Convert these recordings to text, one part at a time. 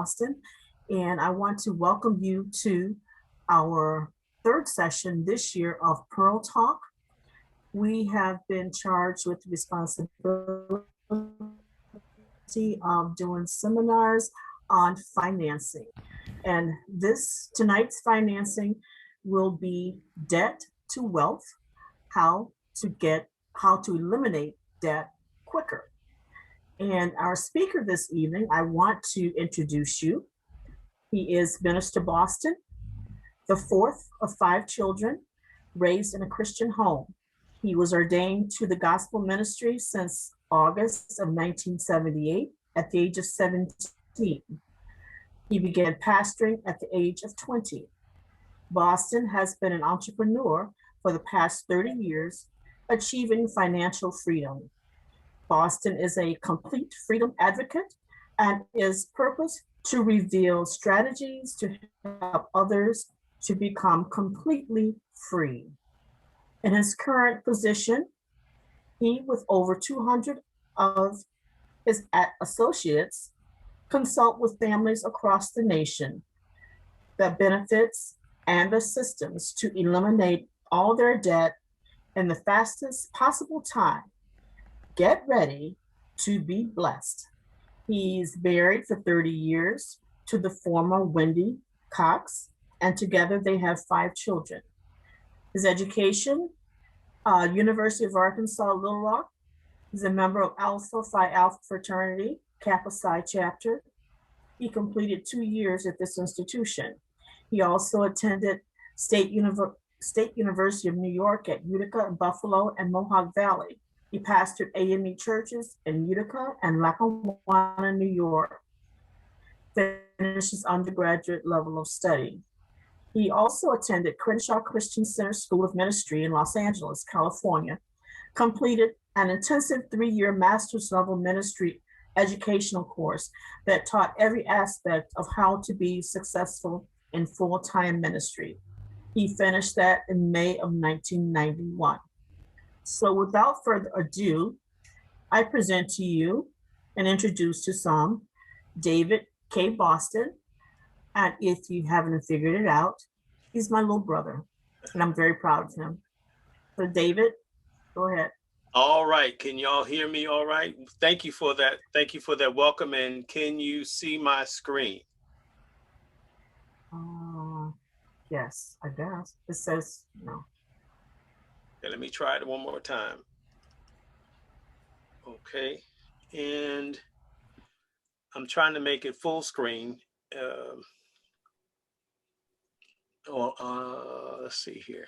Boston, and I want to welcome you to our third session this year of Pearl Talk. We have been charged with the responsibility of doing seminars on financing. And tonight's financing will be debt to wealth, how to eliminate debt quicker. And our speaker this evening, I want to introduce you. He is Minister Boston, the fourth of five children, raised in a Christian home. He was ordained to the gospel ministry since August of 1978 at the age of 17. He began pastoring at the age of 20. Boston has been an entrepreneur for the past 30 years, achieving financial freedom. Boston is a complete freedom advocate and is purposed to reveal strategies to help others to become completely free. In his current position, he, with over 200 of his associates, consult with families across the nation, the benefits and the systems to eliminate all their debt in the fastest possible time. Get ready to be blessed. He's married for 30 years to the former Wendy Cox, and together they have 5 children. His education, University of Arkansas, Little Rock. He's a member of Alpha Phi Alpha fraternity, Kappa Psi chapter. He completed 2 years at this institution. He also attended State University of New York at Utica and Buffalo and Mohawk Valley. He pastored AME churches in Utica and Lackawanna, New York. Finished his undergraduate level of study. He also attended Crenshaw Christian Center School of Ministry in Los Angeles, California, completed an intensive 3-year master's level ministry educational course that taught every aspect of how to be successful in full-time ministry. He finished that in May of 1991. So without further ado, I present to you and introduce to some David K. Boston. And if you haven't figured it out, he's my little brother, and I'm very proud of him. So David, go ahead. All right. Can y'all hear me all right? Thank you for that. Thank you for that welcome. And can you see my screen? Yes, I guess. It says no. Okay, let me try it one more time. Okay. And I'm trying to make it full screen. Let's see here.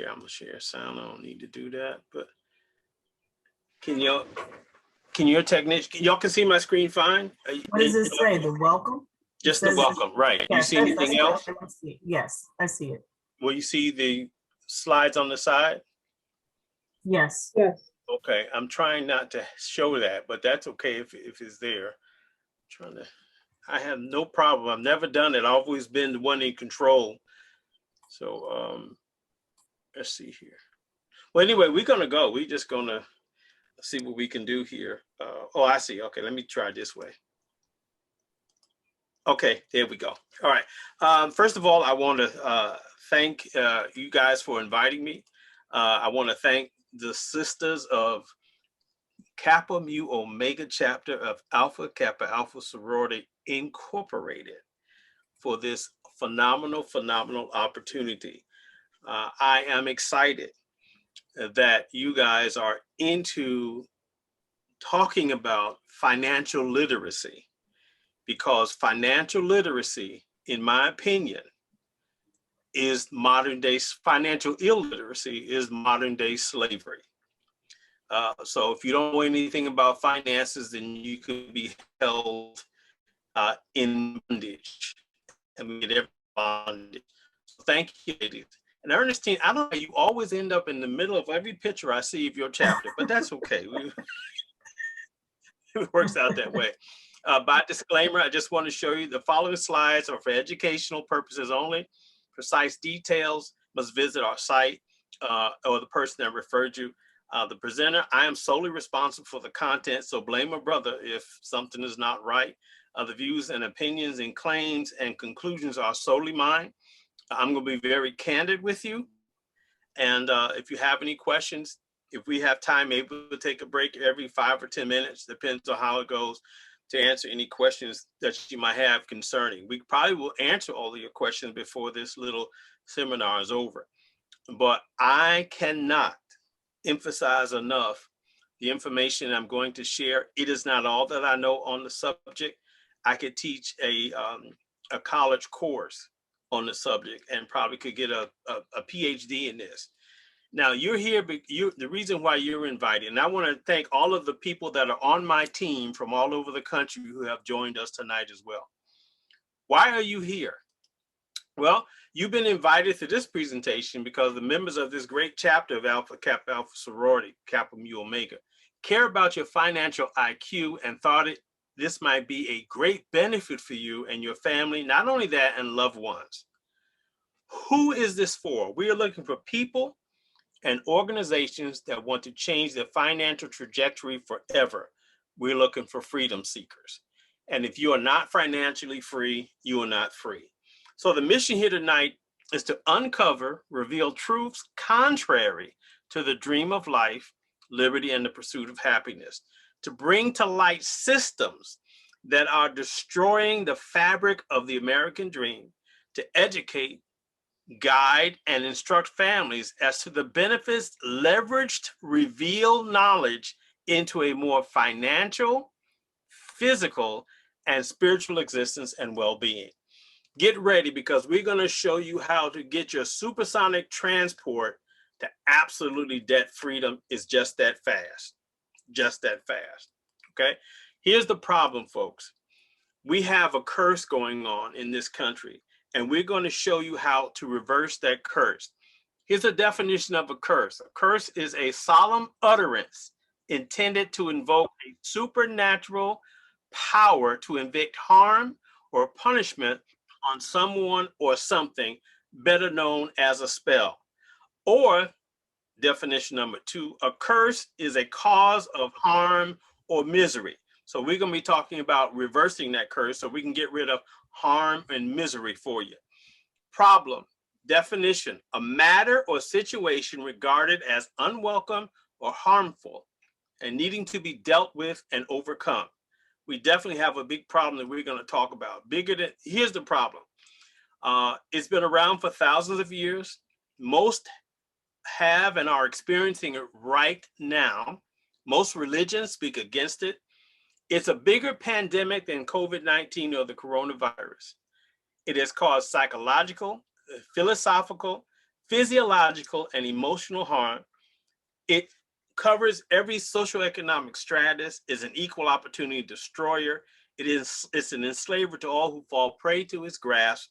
I'm gonna share sound. I don't need to do that, but can your technician, y'all can see my screen fine? What does it say? The welcome? Just the welcome, right. Yes, you see anything else? Yes, I see it. Will you see the slides on the side? Yes. Yes. Okay, I'm trying not to show that, but that's okay if it's there. I have no problem. I've never done it. I've always been the one in control. So let's see here. Well, anyway, we're gonna go. We're just gonna see what we can do here. Oh, I see. Okay, let me try this way. Okay, there we go. All right. First of all, I want to thank you guys for inviting me. I want to thank the sisters of Kappa Mu Omega chapter of Alpha Kappa Alpha Sorority Incorporated for this phenomenal opportunity. I am excited that you guys are into talking about financial literacy, because financial literacy, in my opinion, is modern day financial illiteracy, is modern day slavery. So if you don't know anything about finances, then you could be held in bondage, and we get every bondage. So thank you, ladies. And Ernestine, I don't know, you always end up in the middle of every picture I see of your chapter, but that's okay. It works out that way. By disclaimer, I just want to show you the following slides are for educational purposes only. Precise details must visit our site or the person that referred you. The presenter, I am solely responsible for the content, so blame a brother if something is not right. The views and opinions and claims and conclusions are solely mine. I'm going to be very candid with you. And if you have any questions, if we have time, maybe we'll take a break every 5 or 10 minutes, depends on how it goes, to answer any questions that you might have concerning. We probably will answer all of your questions before this little seminar is over. But I cannot emphasize enough the information I'm going to share. It is not all that I know on the subject. I could teach a college course on the subject and probably could get a PhD in this. Now you're here, but the reason why you're invited, and I want to thank all of the people that are on my team from all over the country who have joined us tonight as well. Why are you here? Well, you've been invited to this presentation because the members of this great chapter of Alpha Kappa Alpha Sorority, Kappa Mu Omega, care about your financial IQ and thought this might be a great benefit for you and your family, not only that, and loved ones. Who is this for? We are looking for people and organizations that want to change their financial trajectory forever. We're looking for freedom seekers. And if you are not financially free, you are not free. So the mission here tonight is to uncover, reveal truths contrary to the dream of life, liberty, and the pursuit of happiness, to bring to light systems that are destroying the fabric of the American dream, to educate, guide, and instruct families as to the benefits leveraged, reveal knowledge into a more financial, physical, and spiritual existence and well-being. Get ready, because we're going to show you how to get your supersonic transport to absolutely debt freedom. Is just that fast. Just that fast. Okay. Here's the problem, folks. We have a curse going on in this country, and we're going to show you how to reverse that curse. Here's a definition of a curse. A curse is a solemn utterance intended to invoke a supernatural power to inflict harm or punishment on someone or something, better known as a spell. Or definition number 2, a curse is a cause of harm or misery. So we're going to be talking about reversing that curse so we can get rid of harm and misery for you. Problem, definition, a matter or situation regarded as unwelcome or harmful and needing to be dealt with and overcome. We definitely have a big problem that we're going to talk about. Here's the problem. It's been around for thousands of years. Most have and are experiencing it right now. Most religions speak against it. It's a bigger pandemic than COVID-19 or the coronavirus. It has caused psychological, philosophical, physiological, and emotional harm. It covers every socioeconomic stratus, is an equal opportunity destroyer. It's an enslaver to all who fall prey to its grasp.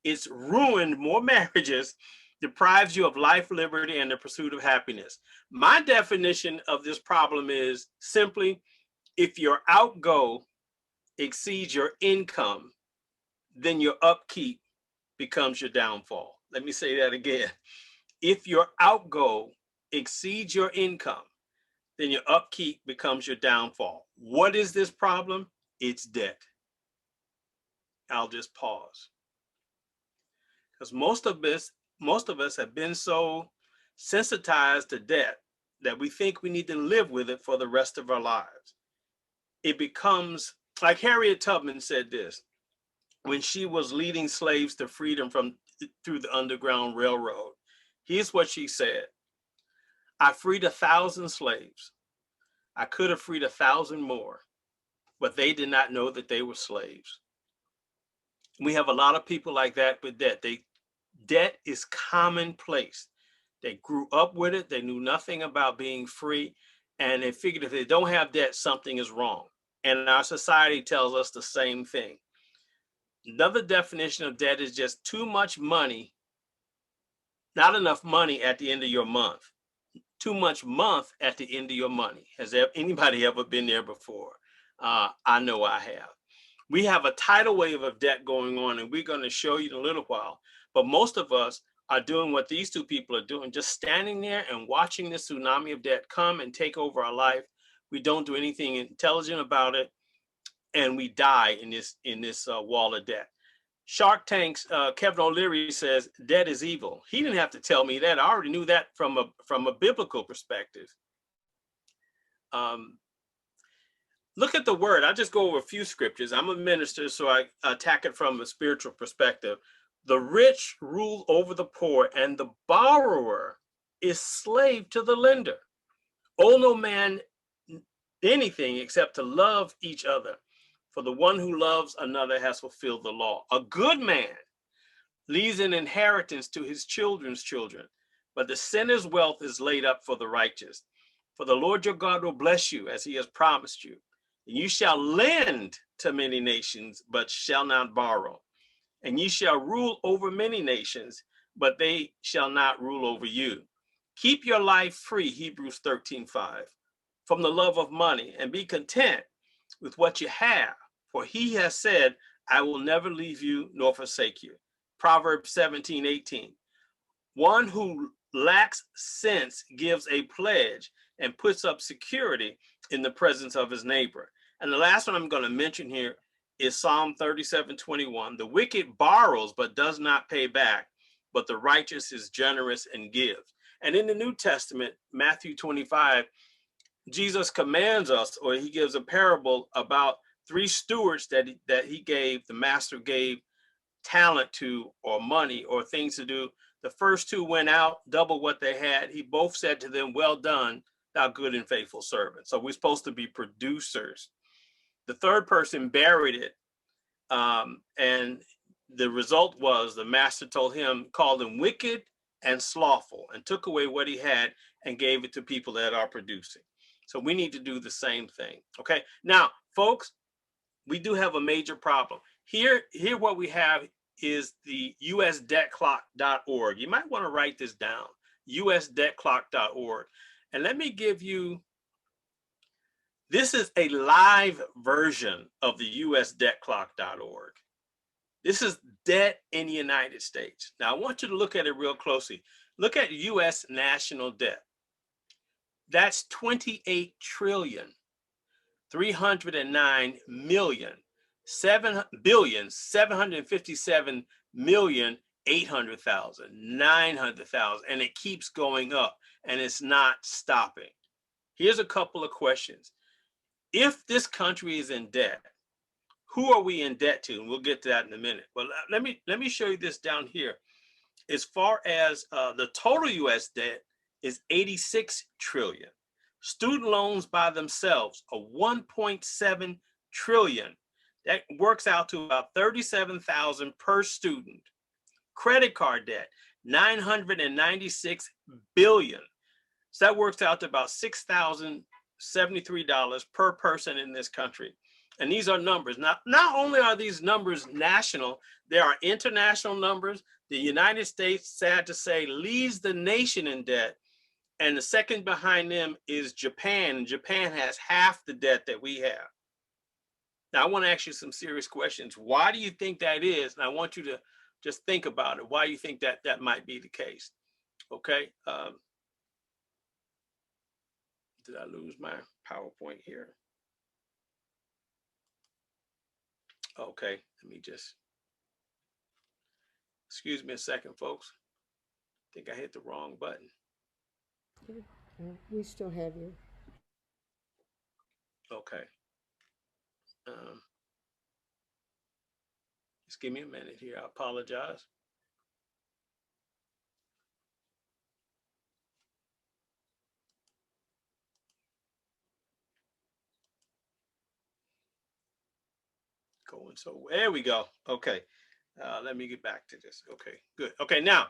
It's ruined more marriages, deprives you of life, liberty, and the pursuit of happiness. My definition of this problem is simply, if your outgo exceeds your income, then your upkeep becomes your downfall. Let me say that again. If your outgo exceeds your income, then your upkeep becomes your downfall. What is this problem? It's debt. I'll just pause. Because most of us have been so sensitized to debt that we think we need to live with it for the rest of our lives. It becomes, like Harriet Tubman said this, when she was leading slaves to freedom through the Underground Railroad. Here's what she said: I freed 1,000 slaves. I could have freed 1,000 more, but they did not know that they were slaves. We have a lot of people like that with debt. Debt is commonplace. They grew up with it. They knew nothing about being free. And they figured if they don't have debt, something is wrong. And our society tells us the same thing. Another definition of debt is just too much money, not enough money at the end of your month. Too much month at the end of your money. Has anybody ever been there before? I know I have. We have a tidal wave of debt going on, and we're going to show you in a little while. But most of us are doing what these two people are doing, just standing there and watching this tsunami of debt come and take over our life. We don't do anything intelligent about it, and we die in this wall of debt. Shark Tank's Kevin O'Leary says debt is evil. He didn't have to tell me that. I already knew that from a biblical perspective. Look at the word. I'll just go over a few scriptures. I'm a minister, so I attack it from a spiritual perspective. The rich rule over the poor, and the borrower is slave to the lender. Owe no man anything except to love each other. For the one who loves another has fulfilled the law. A good man leaves an inheritance to his children's children, but the sinner's wealth is laid up for the righteous. For the Lord your God will bless you as he has promised you. And you shall lend to many nations, but shall not borrow. And ye shall rule over many nations, but they shall not rule over you. Keep your life free, Hebrews 13:5, from the love of money, and be content with what you have. For he has said, I will never leave you nor forsake you. Proverbs 17:18. One who lacks sense gives a pledge and puts up security in the presence of his neighbor. And the last one I'm going to mention here is Psalm 37:21. The wicked borrows but does not pay back, but the righteous is generous and gives. And in the New Testament, Matthew 25, Jesus commands us, or he gives a parable about three stewards that he gave, the master gave talent to, or money, or things to do. The first two went out, double what they had. He both said to them, well done, thou good and faithful servant. So we're supposed to be producers. The third person buried it. And the result was the master called him wicked and slothful, and took away what he had and gave it to people that are producing. So we need to do the same thing. Okay. Now, folks, we do have a major problem. Here what we have is the usdebtclock.org. You might want to write this down, usdebtclock.org. And let me give you, this is a live version of the usdebtclock.org. This is debt in the United States. Now, I want you to look at it real closely. Look at U.S. national debt. That's 28 trillion, 309 million, 757 million, 800,000, 900,000, and it keeps going up, and it's not stopping. Here's a couple of questions. If this country is in debt, who are we in debt to? And we'll get to that in a minute. But let me show you this down here. As far as the total U.S. debt is 86 trillion. Student loans by themselves are 1.7 trillion. That works out to about 37,000 per student. Credit card debt, 996 billion. So that works out to about $6,073 per person in this country. And these are numbers. Not only are these numbers national, there are international numbers. The United States, sad to say, leads the nation in debt. And the second behind them is Japan. And Japan has half the debt that we have. Now, I want to ask you some serious questions. Why do you think that is? And I want you to just think about it. Why do you think that that might be the case? Okay. Did I lose my PowerPoint here? Okay, let me just, excuse me a second, folks. I think I hit the wrong button. We still have you. Okay. Just give me a minute here. I apologize. Going so, there we go. Okay. Let me get back to this. Okay, good. Okay, now,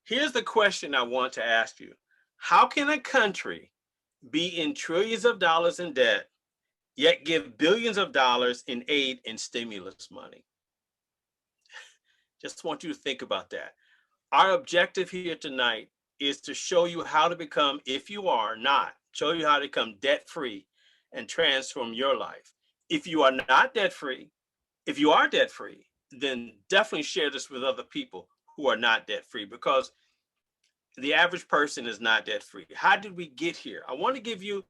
here's the question I want to ask you. How can a country be in trillions of dollars in debt, yet give billions of dollars in aid and stimulus money? Just want you to think about that. Our objective here tonight is to show you how to become, if you are not, show you how to become debt-free and transform your life. If you are not debt-free, if you are debt-free, then definitely share this with other people who are not debt free, because the average person is not debt free. How did we get here? I want to give you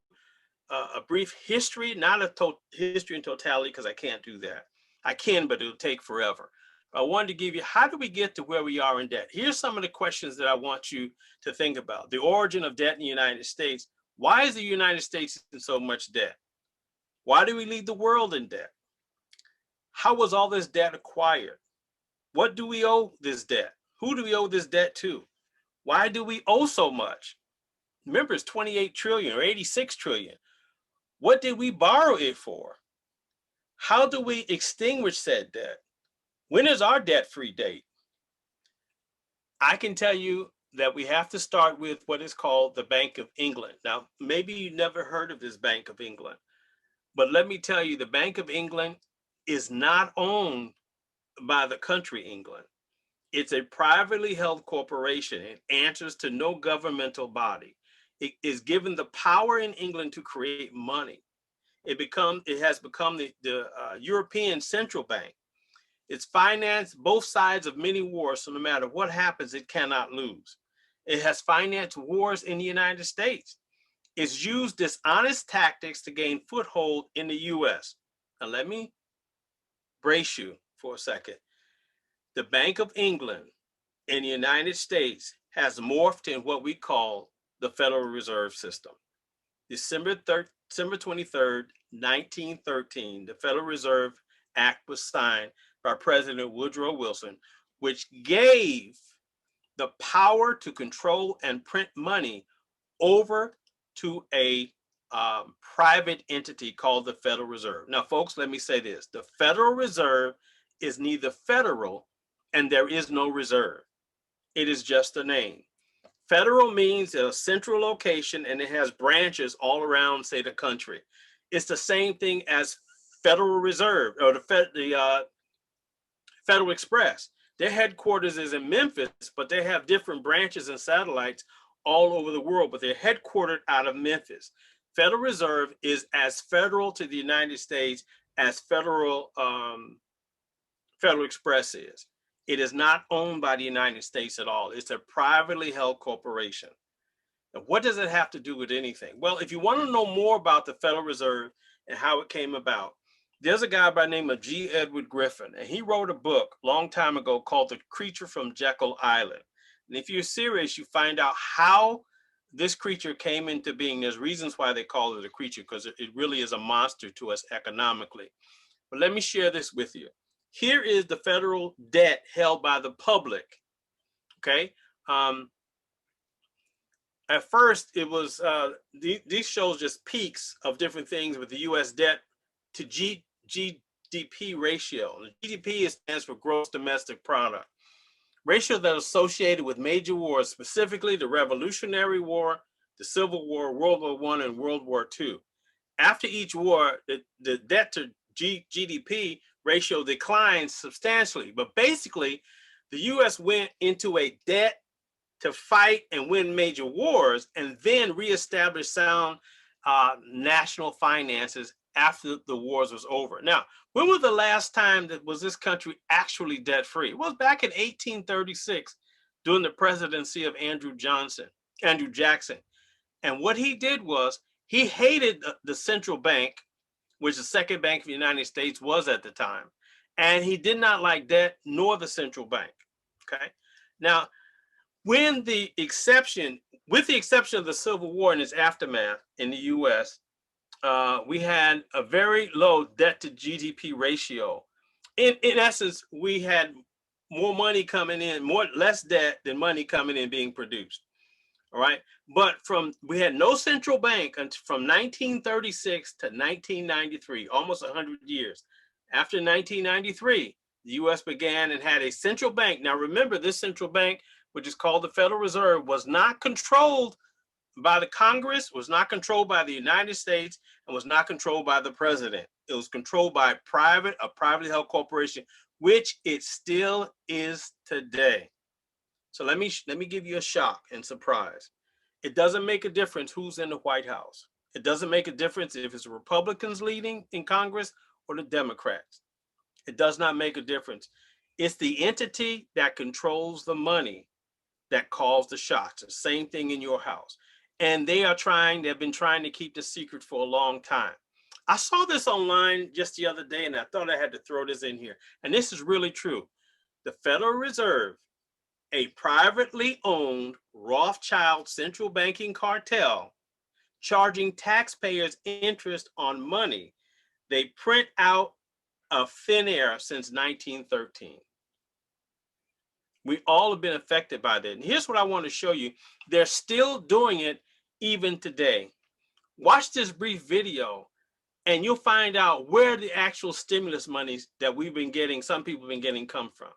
a brief history, not a history in totality, because I can't do that. I can, but it'll take forever. I wanted to give you, how do we get to where we are in debt? Here's some of the questions that I want you to think about. The origin of debt in the United States. Why is the United States in so much debt? Why do we lead the world in debt? How was all this debt acquired? What do we owe this debt? Who do we owe this debt to? Why do we owe so much? Remember, it's 28 trillion or 86 trillion. What did we borrow it for? How do we extinguish said debt? When is our debt-free date? I can tell you that we have to start with what is called the Bank of England. Now, maybe you never heard of this Bank of England, but let me tell you, the Bank of England is not owned by the country England. It's a privately held corporation. It answers to no governmental body. It is given the power in England to create money. It has become the European central bank. It's financed both sides of many wars, so no matter what happens, it cannot lose. It has financed wars in the United States. It's used dishonest tactics to gain foothold in the US. Now let me brace you for a second. The Bank of England in the United States has morphed in what we call the Federal Reserve System. December 23rd, 1913, the Federal Reserve Act was signed by President Woodrow Wilson, which gave the power to control and print money over to a private entity called the Federal Reserve. Now, folks, let me say this. The Federal Reserve is neither federal and there is no reserve. It is just a name. Federal means a central location and it has branches all around, say, the country. It's the same thing as Federal Reserve or the Federal Express. Their headquarters is in Memphis, but they have different branches and satellites all over the world, but they're headquartered out of Memphis. Federal Reserve is as federal to the United States as Federal Express is. It is not owned by the United States at all. It's a privately held corporation. Now, what does it have to do with anything? Well, if you want to know more about the Federal Reserve and how it came about, there's a guy by the name of G. Edward Griffin, and he wrote a book a long time ago called The Creature from Jekyll Island. And if you're serious, you find out how this creature came into being. There's reasons why they call it a creature, because it really is a monster to us economically. But let me share this with you. Here is the federal debt held by the public, okay? At first, it was, these shows just peaks of different things with the US debt to GDP ratio. The GDP stands for gross domestic product. Ratio that is associated with major wars, specifically the Revolutionary War, the Civil War, World War I, and World War II. After each war, the debt to GDP ratio declines substantially, but basically the US went into a debt to fight and win major wars and then reestablish sound national finances after the wars was over. Now, when was the last time that was this country actually debt free? It was back in 1836 during the presidency of Andrew Jackson. And what he did was he hated the central bank, which the second bank of the United States was at the time. And he did not like debt nor the central bank, okay? Now, with the exception of the Civil War and its aftermath in the US, we had a very low debt to GDP ratio. In essence, we had more money coming in, less debt than money coming in being produced. All right. But we had no central bank from 1936 to 1993, almost 100 years. After 1993, the US began and had a central bank. Now, remember, this central bank, which is called the Federal Reserve, was not controlled by the Congress, was not controlled by the United States, and was not controlled by the president. It was controlled by a privately held corporation, which it still is today. So let me give you a shock and surprise. It doesn't make a difference who's in the White House. It doesn't make a difference if it's the Republicans leading in Congress or the Democrats. It does not make a difference. It's the entity that controls the money that calls the shots. The same thing in your house. And they've been trying to keep the secret for a long time. I saw this online just the other day and I thought I had to throw this in here. And this is really true. The Federal Reserve, a privately owned Rothschild central banking cartel, charging taxpayers interest on money they print out of thin air since 1913. We all have been affected by that. And here's what I want to show you. They're still doing it even today. Watch this brief video and you'll find out where the actual stimulus monies that we've been getting, some people have been getting, come from.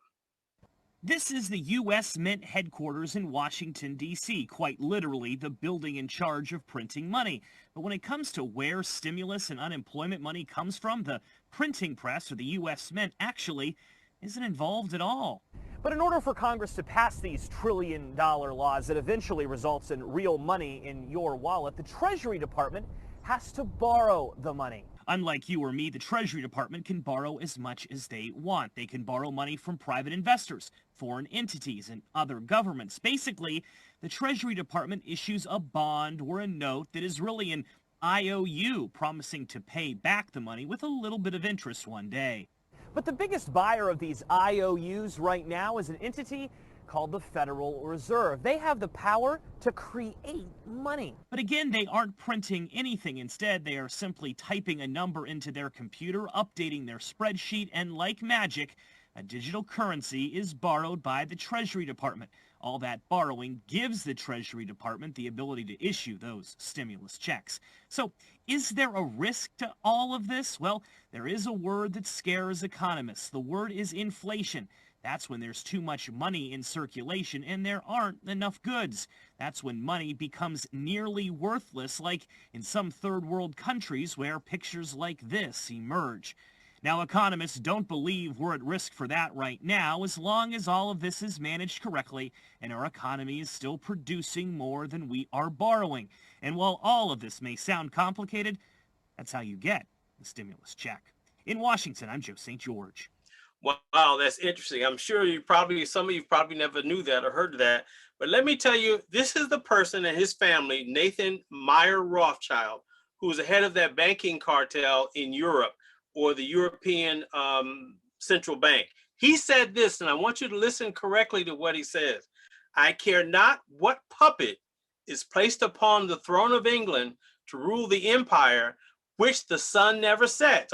This is the U.S. Mint headquarters in Washington, D.C., quite literally the building in charge of printing money. But when it comes to where stimulus and unemployment money comes from, the printing press, or the U.S. Mint, actually isn't involved at all. But in order for Congress to pass these trillion-dollar laws that eventually results in real money in your wallet, the Treasury Department has to borrow the money. Unlike you or me, the Treasury Department can borrow as much as they want. They can borrow money from private investors, foreign entities, and other governments. Basically, the Treasury Department issues a bond or a note that is really an IOU, promising to pay back the money with a little bit of interest one day. But the biggest buyer of these IOUs right now is an entity called the Federal Reserve. They have the power to create money. But again, they aren't printing anything. Instead, they are simply typing a number into their computer, updating their spreadsheet, and like magic, a digital currency is borrowed by the Treasury Department. All that borrowing gives the Treasury Department the ability to issue those stimulus checks. So, is there a risk to all of this? Well, there is a word that scares economists. The word is inflation. That's when there's too much money in circulation and there aren't enough goods. That's when money becomes nearly worthless, like in some third world countries where pictures like this emerge. Now, economists don't believe we're at risk for that right now, as long as all of this is managed correctly and our economy is still producing more than we are borrowing. And while all of this may sound complicated, that's how you get the stimulus check. In Washington, I'm Joe St. George. Wow, that's interesting. I'm sure some of you probably never knew that or heard of that. But let me tell you, this is the person and his family, Nathan Meyer Rothschild, who was the head of that banking cartel in Europe, or the European Central Bank. He said this, and I want you to listen correctly to what he says. I care not what puppet is placed upon the throne of England to rule the empire on which the sun never sets.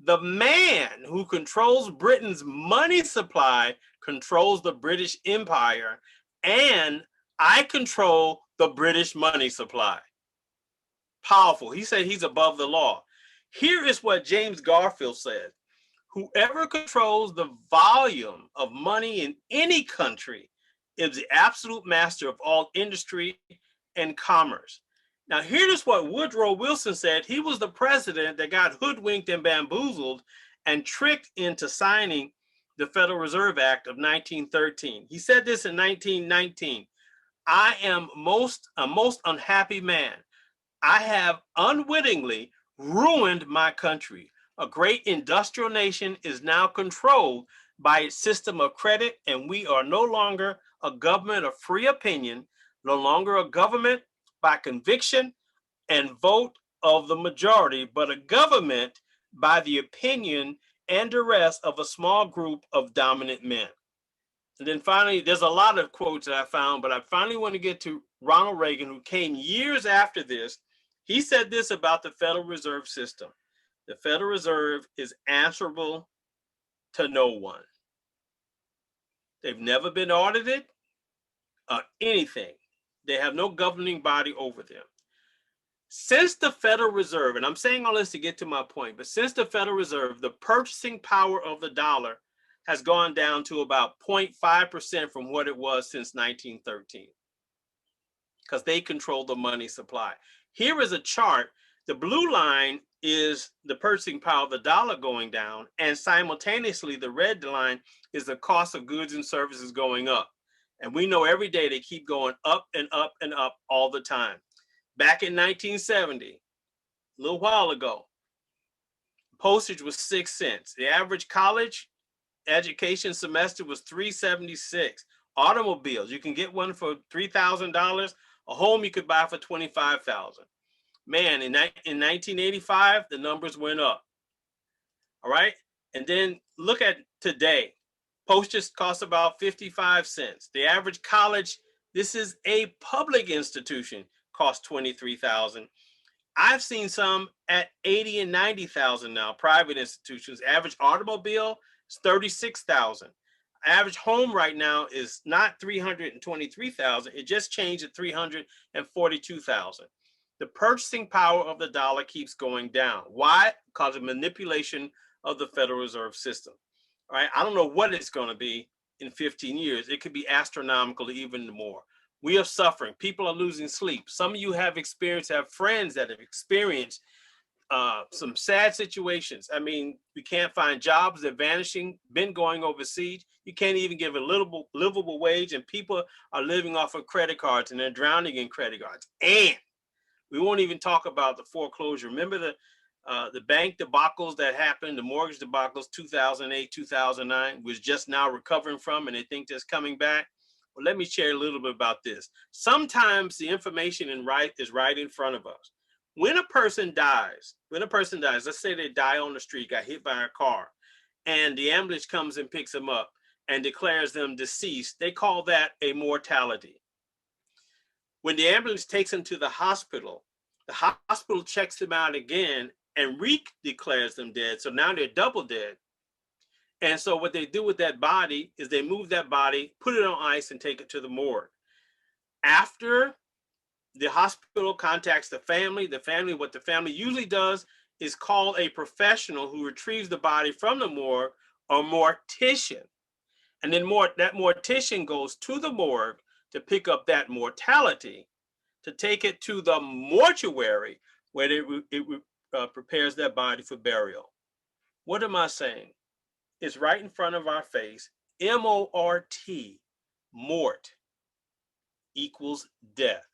The man who controls Britain's money supply controls the British Empire, and I control the British money supply. Powerful. He said he's above the law. Here is what James Garfield said. Whoever controls the volume of money in any country is the absolute master of all industry and commerce. Now, here's what Woodrow Wilson said. He was the president that got hoodwinked and bamboozled and tricked into signing the Federal Reserve Act of 1913. He said this in 1919. I am a most unhappy man. I have unwittingly ruined my country. A great industrial nation is now controlled by its system of credit, and we are no longer a government of free opinion, no longer a government by conviction and vote of the majority, but a government by the opinion and duress of a small group of dominant men. And then finally, there's a lot of quotes that I found, but I finally want to get to Ronald Reagan, who came years after this. He said this about the Federal Reserve System. The Federal Reserve is answerable to no one. They've never been audited or anything. They have no governing body over them. Since the Federal Reserve, and I'm saying all this to get to my point, but since the Federal Reserve, the purchasing power of the dollar has gone down to about 0.5% from what it was since 1913, because they control the money supply. Here is a chart. The blue line is the purchasing power of the dollar going down, and simultaneously the red line is the cost of goods and services going up. And we know every day they keep going up and up and up all the time. Back in 1970, a little while ago, postage was 6 cents. The average college education semester was $376. Automobiles, you can get one for $3,000. A home you could buy for $25,000. Man, in 1985, the numbers went up. All right. And then look at today. Postage costs about 55 cents. The average college, this is a public institution, costs 23,000. I've seen some at 80 and 90,000 now, private institutions. Average automobile is 36,000. Average home right now is not 323,000. It just changed to 342,000. The purchasing power of the dollar keeps going down. Why? Because of manipulation of the Federal Reserve System. All right. I don't know what it's going to be in 15 years. It could be astronomical, even more. We are suffering. People are losing sleep. Some of you have friends that have experienced some sad situations. I mean, we can't find jobs. They're vanishing, been going overseas. You can't even give a livable wage, and people are living off of credit cards, and they're drowning in credit cards. And we won't even talk about the foreclosure. Remember the bank debacles that happened, the mortgage debacles, 2008, 2009, was just now recovering from, and they think that's coming back. Well, let me share a little bit about this. Sometimes the information is right in front of us. When a person dies, let's say they die on the street, got hit by a car, and the ambulance comes and picks them up and declares them deceased, they call that a mortality. When the ambulance takes them to the hospital checks them out again and re-declares them dead. So now they're double dead. And so what they do with that body is they move that body, put it on ice, and take it to the morgue. After the hospital contacts the family, what the family usually does is call a professional who retrieves the body from the morgue, a mortician. And then that mortician goes to the morgue to pick up that mortality, to take it to the mortuary where it prepares that body for burial. What am I saying? It's right in front of our face. M-O-R-T, mort, equals death.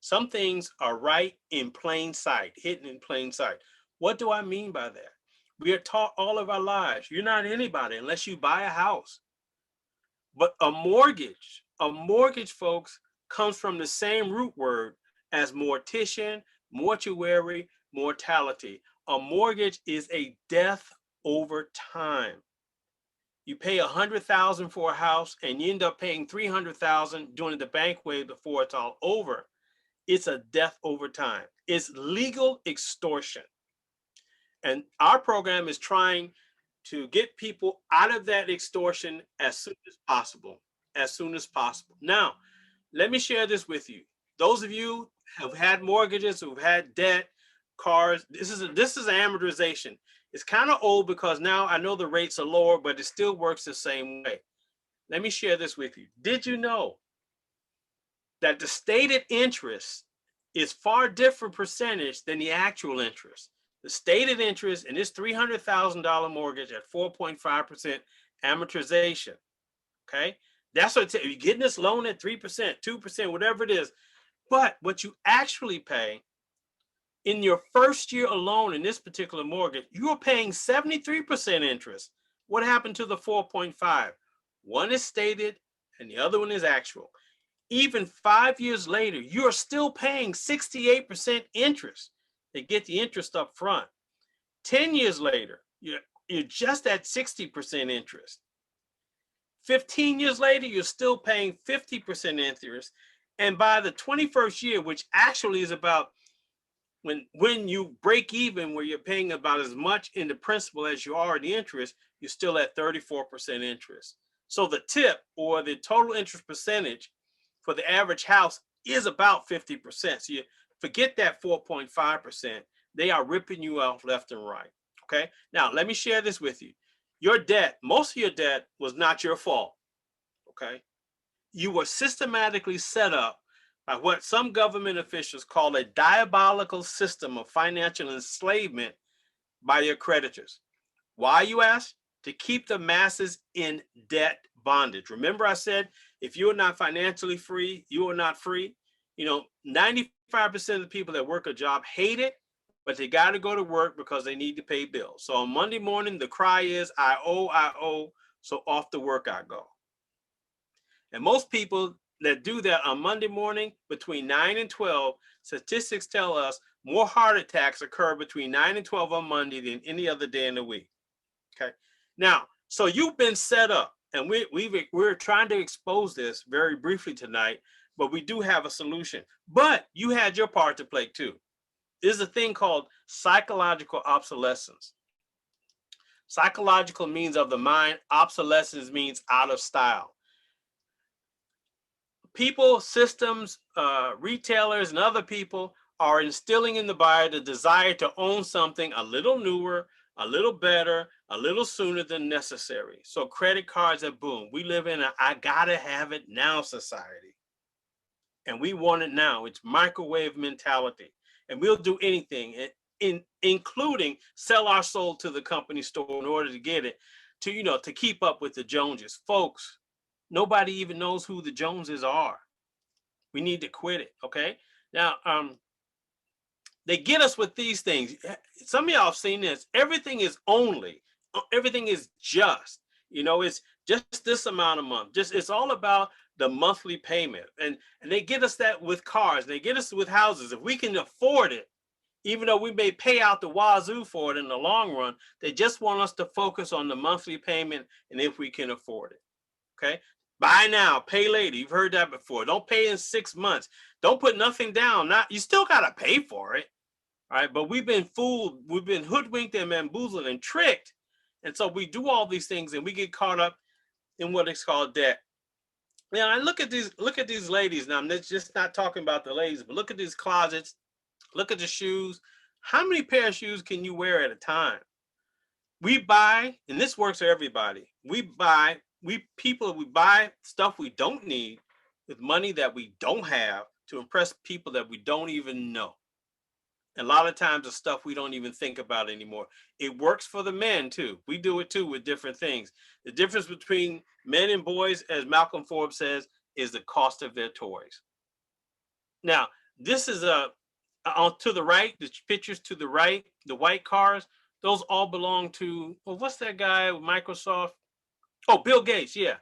Some things are right in plain sight, hidden in plain sight. What do I mean by that? We are taught all of our lives, you're not anybody unless you buy a house. But a mortgage, folks, comes from the same root word as mortician, mortuary, mortality. A mortgage is a death over time. You pay $100,000 for a house and you end up paying $300,000 during the bank wave before it's all over. It's a death over time. It's legal extortion. And our program is trying to get people out of that extortion as soon as possible, Now, let me share this with you. Those of you who have had mortgages, who've had debt, cars, this is amortization. It's kind of old because now I know the rates are lower, but it still works the same way. Let me share this with you. Did you know that the stated interest is far different percentage than the actual interest? The stated interest in this $300,000 mortgage at 4.5% amortization, okay? That's what you're getting this loan at 3%, 2%, whatever it is. But what you actually pay in your first year alone in this particular mortgage, you are paying 73% interest. What happened to the 4.5? One is stated and the other one is actual. Even 5 years later, you are still paying 68% interest. They get the interest up front. 10 years later, you're just at 60% interest. 15 years later, you're still paying 50% interest. And by the 21st year, which actually is about when you break even, where you're paying about as much in the principal as you are in the interest, you're still at 34% interest. So the tip, or the total interest percentage for the average house, is about 50%. So you forget that 4.5%. They are ripping you off left and right. Okay. Now, let me share this with you. Your debt, most of your debt was not your fault. Okay. You were systematically set up by what some government officials call a diabolical system of financial enslavement by your creditors. Why, you ask? To keep the masses in debt bondage. Remember I said, if you are not financially free, you are not free. 95% of the people that work a job hate it, but they got to go to work because they need to pay bills. So on Monday morning, the cry is, I owe. So off to work I go. And most people that do that on Monday morning between 9 and 12, statistics tell us more heart attacks occur between 9 and 12 on Monday than any other day in the week. Okay. Now, so you've been set up, and we're trying to expose this very briefly tonight, but we do have a solution. But you had your part to play too. There's a thing called psychological obsolescence. Psychological means of the mind. Obsolescence means out of style. People, systems, retailers, and other people are instilling in the buyer the desire to own something a little newer, a little better, a little sooner than necessary. So credit cards are boom. We live in a I gotta have it now society. And we want it now. It's microwave mentality. And we'll do anything, including sell our soul to the company store in order to get it, to keep up with the Joneses. Folks, nobody even knows who the Joneses are. We need to quit it, okay? Now, they get us with these things. Some of y'all have seen this. Everything is just, it's just this amount a month. It's all about the monthly payment. And they get us that with cars. They get us with houses. If we can afford it, even though we may pay out the wazoo for it in the long run, they just want us to focus on the monthly payment and if we can afford it, okay? Buy now, pay later. You've heard that before. Don't pay in 6 months. Don't put nothing down. You still got to pay for it. All right. But we've been fooled. We've been hoodwinked and bamboozled and tricked. And so we do all these things and we get caught up in what is called debt. Now, I look at these ladies. Now, I'm just not talking about the ladies, but look at these closets. Look at the shoes. How many pair of shoes can you wear at a time? We buy, and this works for everybody. We buy stuff we don't need with money that we don't have to impress people that we don't even know. And a lot of times the stuff we don't even think about anymore. It works for the men too. We do it too with different things. The difference between men and boys, as Malcolm Forbes says, is the cost of their toys. Now, this is to the right, the pictures to the right, the white cars, those all belong to, well, what's that guy with Microsoft? Oh, Bill Gates, yeah.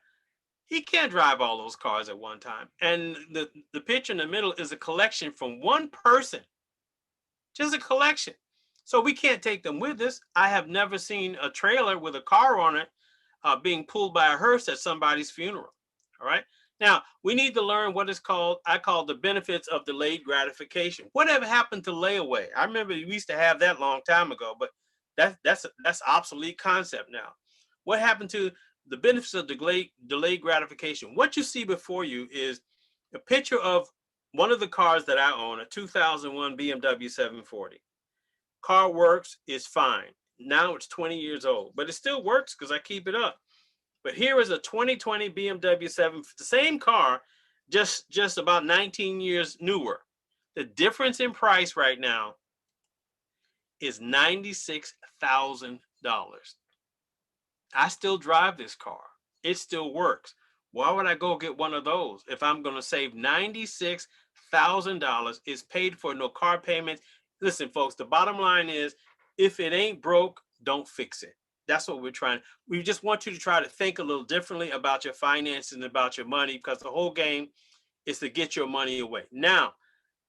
He can't drive all those cars at one time. And the picture in the middle is a collection from one person. Just a collection. So we can't take them with us. I have never seen a trailer with a car on it being pulled by a hearse at somebody's funeral. All right. Now, we need to learn what is called, I call the benefits of delayed gratification. Whatever happened to layaway? I remember we used to have that a long time ago, but that's obsolete concept now. What happened to the benefits of delayed gratification? What you see before you is a picture of one of the cars that I own, a 2001 BMW 740. Car works, is fine. Now it's 20 years old, but it still works because I keep it up. But here is a 2020 BMW 7, the same car, just about 19 years newer. The difference in price right now is $96,000. I still drive this car. It still works. Why would I go get one of those if I'm going to save $96,000? It's paid for, no car payments. Listen, folks, the bottom line is if it ain't broke, don't fix it. That's what we're trying. We just want you to try to think a little differently about your finances and about your money, because the whole game is to get your money away. Now,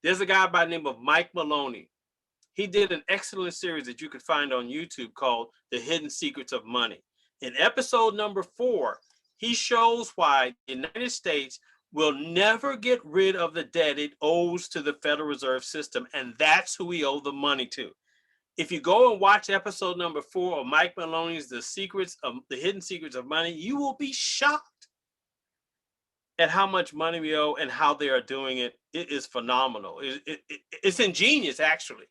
there's a guy by the name of Mike Maloney. He did an excellent series that you could find on YouTube called The Hidden Secrets of Money. In episode number 4, he shows why the United States will never get rid of the debt it owes to the Federal Reserve System, and that's who we owe the money to. If you go and watch episode number 4 of Mike The Hidden Secrets of Money, you will be shocked at how much money we owe and how they are doing it. It is phenomenal. It's ingenious, actually.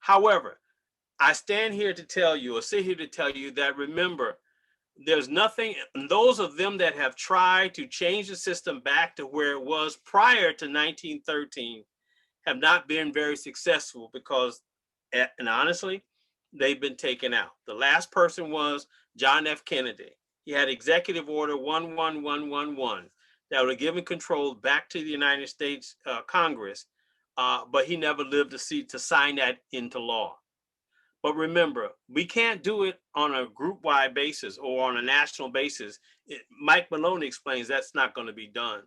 However, I stand here to tell you, or sit here to tell you, that remember, there's nothing, those of them that have tried to change the system back to where it was prior to 1913 have not been very successful, because, and honestly, they've been taken out. The last person was John F. Kennedy. He had Executive Order 11111 that would have given control back to the United States Congress, but he never lived to sign that into law. But remember, we can't do it on a group-wide basis or on a national basis. Mike Maloney explains that's not going to be done.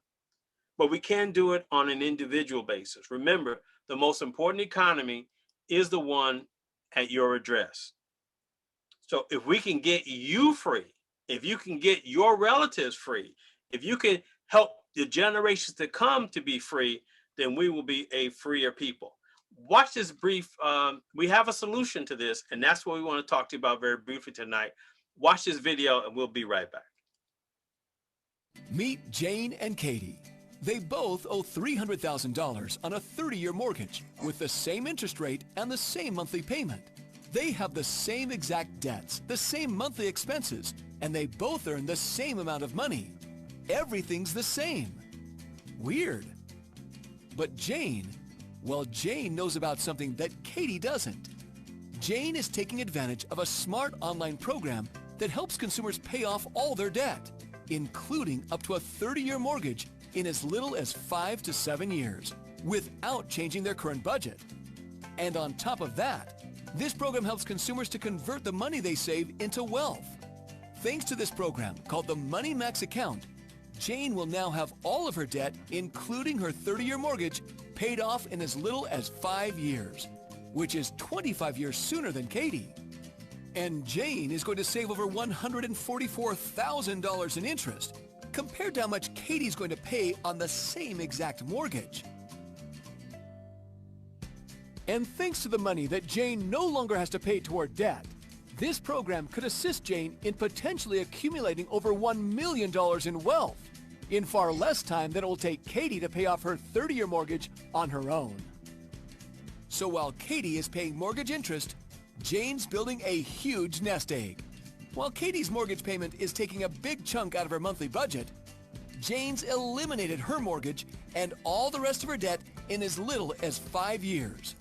But we can do it on an individual basis. Remember, the most important economy is the one at your address. So if we can get you free, if you can get your relatives free, if you can help the generations to come to be free, then we will be a freer people. Watch this brief. We have a solution to this, and that's what we want to talk to you about very briefly tonight. Watch this video, and we'll be right back. Meet Jane and Katie. They both owe $300,000 on a 30-year mortgage with the same interest rate and the same monthly payment. They have the same exact debts, the same monthly expenses, and they both earn the same amount of money. Everything's the same. Weird. But Jane, well, Jane knows about something that Katie doesn't. Jane is taking advantage of a smart online program that helps consumers pay off all their debt, including up to a 30-year mortgage in as little as 5 to 7 years, without changing their current budget. And on top of that, this program helps consumers to convert the money they save into wealth. Thanks to this program, called the Money Max account, Jane will now have all of her debt, including her 30-year mortgage, paid off in as little as 5 years, which is 25 years sooner than Katie. And Jane is going to save over $144,000 in interest, compared to how much Katie's going to pay on the same exact mortgage. And thanks to the money that Jane no longer has to pay toward debt, this program could assist Jane in potentially accumulating over $1 million in wealth in far less time than it will take Katie to pay off her 30-year mortgage on her own. So while Katie is paying mortgage interest, Jane's building a huge nest egg. While Katie's mortgage payment is taking a big chunk out of her monthly budget, Jane's eliminated her mortgage and all the rest of her debt in as little as 5 years.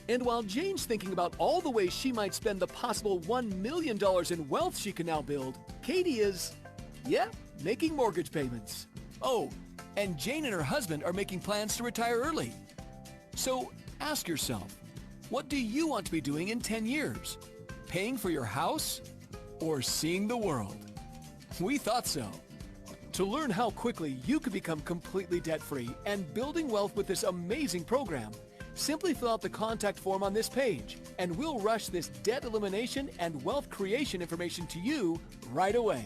And while Jane's thinking about all the ways she might spend the possible $1 million in wealth she can now build, Katie is, making mortgage payments. Oh, and Jane and her husband are making plans to retire early. So ask yourself, what do you want to be doing in 10 years? Paying for your house or seeing the world? We thought so. To learn how quickly you could become completely debt-free and building wealth with this amazing program, simply fill out the contact form on this page, and we'll rush this debt elimination and wealth creation information to you right away.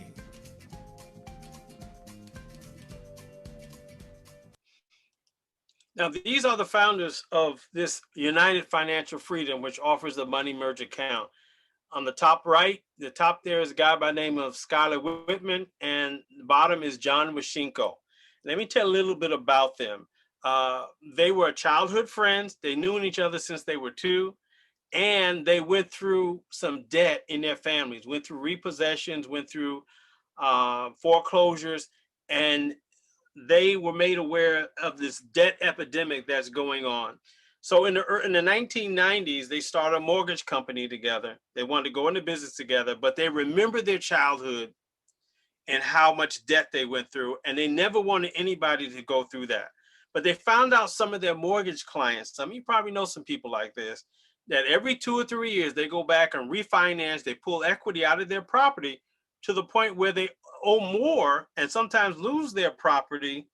Now, these are the founders of this United Financial Freedom, which offers the Money Merge account. On the top right, the top there is a guy by the name of Skylar Whitman, and the bottom is John Washinko. Let me tell a little bit about them. They were childhood friends. They knew each other since they were 2, and they went through some debt in their families, went through repossessions, went through foreclosures, and they were made aware of this debt epidemic that's going on. So in the 1990s, they started a mortgage company together. They wanted to go into business together, but they remembered their childhood and how much debt they went through, and they never wanted anybody to go through that. But they found out some of their mortgage clients, some of you probably know some people like this, that every 2 or 3 years, they go back and refinance, they pull equity out of their property to the point where they owe more and sometimes lose their property,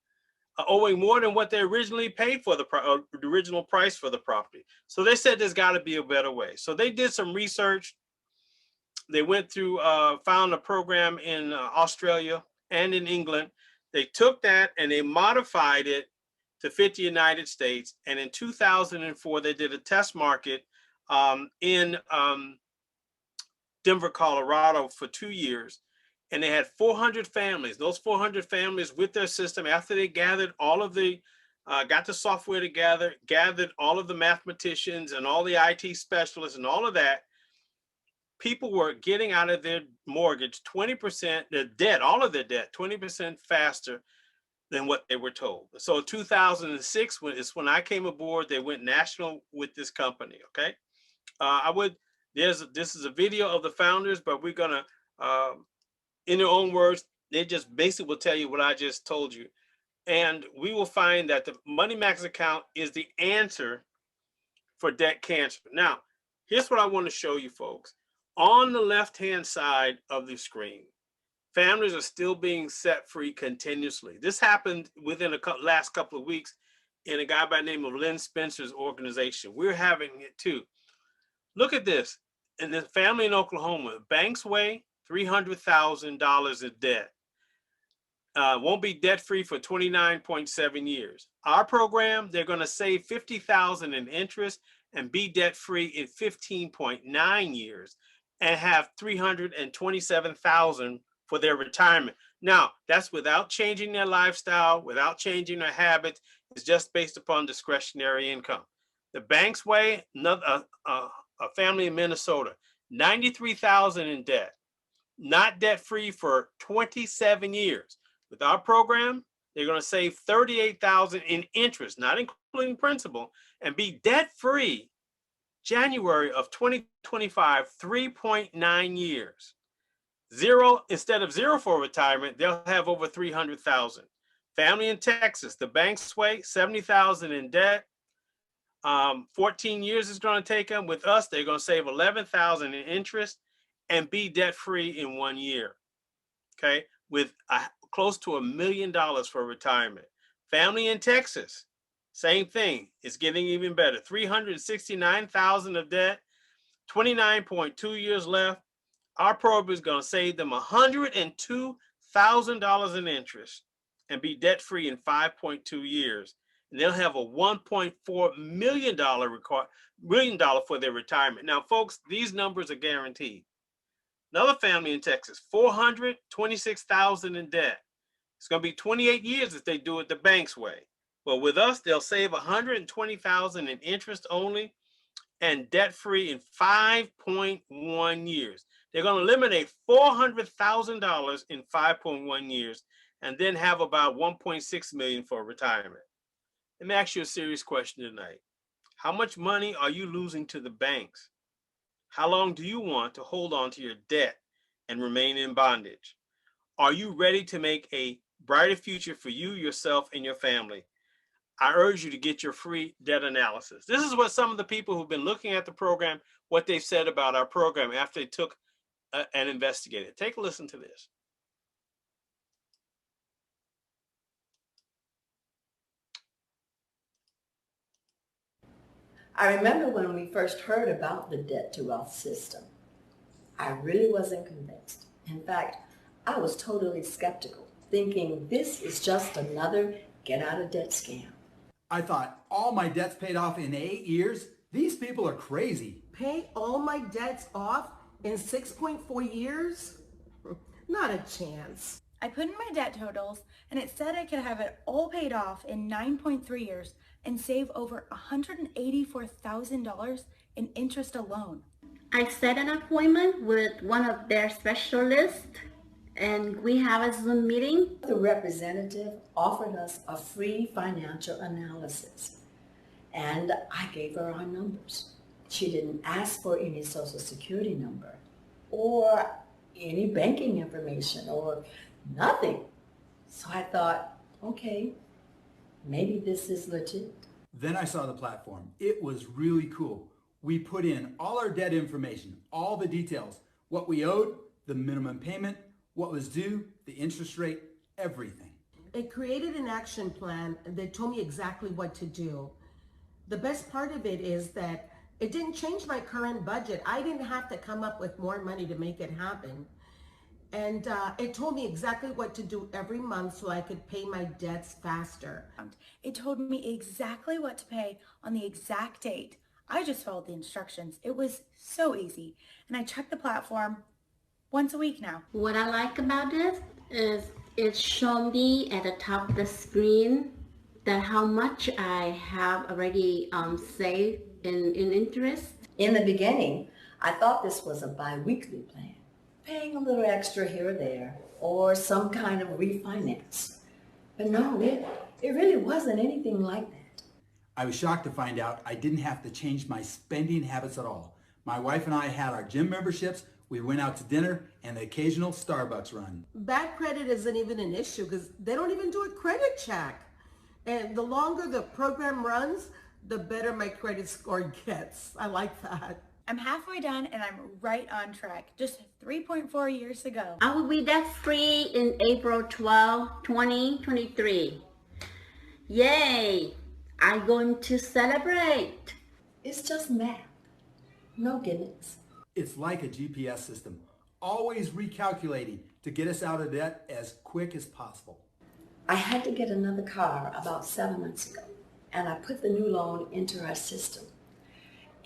owing more than what they originally paid for the original price for the property. So they said there's got to be a better way. So they did some research. They went through, found a program in Australia and in England. They took that and they modified it to fit the United States. And in 2004, they did a test market in Denver, Colorado for 2 years. And they had 400 families. Those 400 families with their system, after they gathered all of the, got the software together, gathered all of the mathematicians and all the IT specialists and all of that, people were getting out of their mortgage 20%, their debt, all of their debt, 20% faster than what they were told. So 2006 is when I came aboard. They went national with this company. Okay, this is a video of the founders, but we're gonna, in their own words, they just basically will tell you what I just told you, and we will find that the Money Max account is the answer for debt cancer. Now, Here's what I want to show you folks. On the left-hand side of the screen, families are still being set free continuously. This happened within the last couple of weeks in a guy by the name of Lynn Spencer's organization. We're having it too. Look at this. In the family in Oklahoma, Banks Way, $300,000 in debt. Won't be debt-free for 29.7 years. Our program, they're going to save $50,000 in interest and be debt-free in 15.9 years and have $327,000 for their retirement. Now, that's without changing their lifestyle, without changing their habits. It's just based upon discretionary income. The Banks Way, a family in Minnesota, $93,000 in debt, not debt-free for 27 years. With our program, they're going to save $38,000 in interest, not including principal, and be debt-free January of 2025, 3.9 years. Zero, instead of zero for retirement, they'll have over 300,000. Family in Texas, the Banks Way, 70,000 in debt. 14 years is going to take them. With us, they're going to save 11,000 in interest and be debt-free in 1 year. Okay, with close to $1 million for retirement. Family in Texas, same thing. It's getting even better. 369,000 of debt, 29.2 years left. Our program is going to save them $102,000 in interest and be debt-free in 5.2 years. And they'll have a $1.4 million for their retirement. Now, folks, these numbers are guaranteed. Another family in Texas, $426,000 in debt. It's going to be 28 years if they do it the Banks Way. Well, with us, they'll save $120,000 in interest only and debt-free in 5.1 years. They're going to eliminate $400,000 in 5.1 years and then have about $1.6 million for retirement. Let me ask you a serious question tonight. How much money are you losing to the banks? How long do you want to hold on to your debt and remain in bondage? Are you ready to make a brighter future for you, yourself, and your family? I urge you to get your free debt analysis. This is what some of the people who've been looking at the program, what they've said about our program after they took and investigated. Take a listen to this. I remember when we first heard about the debt to wealth system. I really wasn't convinced. In fact, I was totally skeptical, thinking this is just another get out of debt scam. I thought, all my debts paid off in 8 years? These people are crazy. Pay all my debts off in 6.4 years? Not a chance. I put in my debt totals and it said I could have it all paid off in 9.3 years and save over $184,000 in interest alone. I set an appointment with one of their specialists and we have a Zoom meeting. The representative offered us a free financial analysis and I gave her our numbers. She didn't ask for any social security number or any banking information or nothing. So I thought, okay, maybe this is legit. Then I saw the platform. It was really cool. We put in all our debt information, all the details, what we owed, the minimum payment, what was due, the interest rate, everything. It created an action plan that told me exactly what to do. The best part of it is that it didn't change my current budget. I didn't have to come up with more money to make it happen. And it told me exactly what to do every month so I could pay my debts faster. It told me exactly what to pay on the exact date. I just followed the instructions. It was so easy. And I checked the platform once a week now. What I like about this is it showed me at the top of the screen that how much I have already saved in interest. In the beginning, I thought this was a bi-weekly plan, paying a little extra here or there, or some kind of refinance. But no, it really wasn't anything like that. I was shocked to find out I didn't have to change my spending habits at all. My wife and I had our gym memberships, we went out to dinner, and the occasional Starbucks run. Bad credit isn't even an issue because they don't even do a credit check. And the longer the program runs, the better my credit score gets. I like that. I'm halfway done and I'm right on track. Just 3.4 years to go. I will be debt free in April 12, 2023. Yay! I'm going to celebrate. It's just math, no gimmicks. It's like a GPS system, always recalculating to get us out of debt as quick as possible. I had to get another car about 7 months ago, and I put the new loan into our system.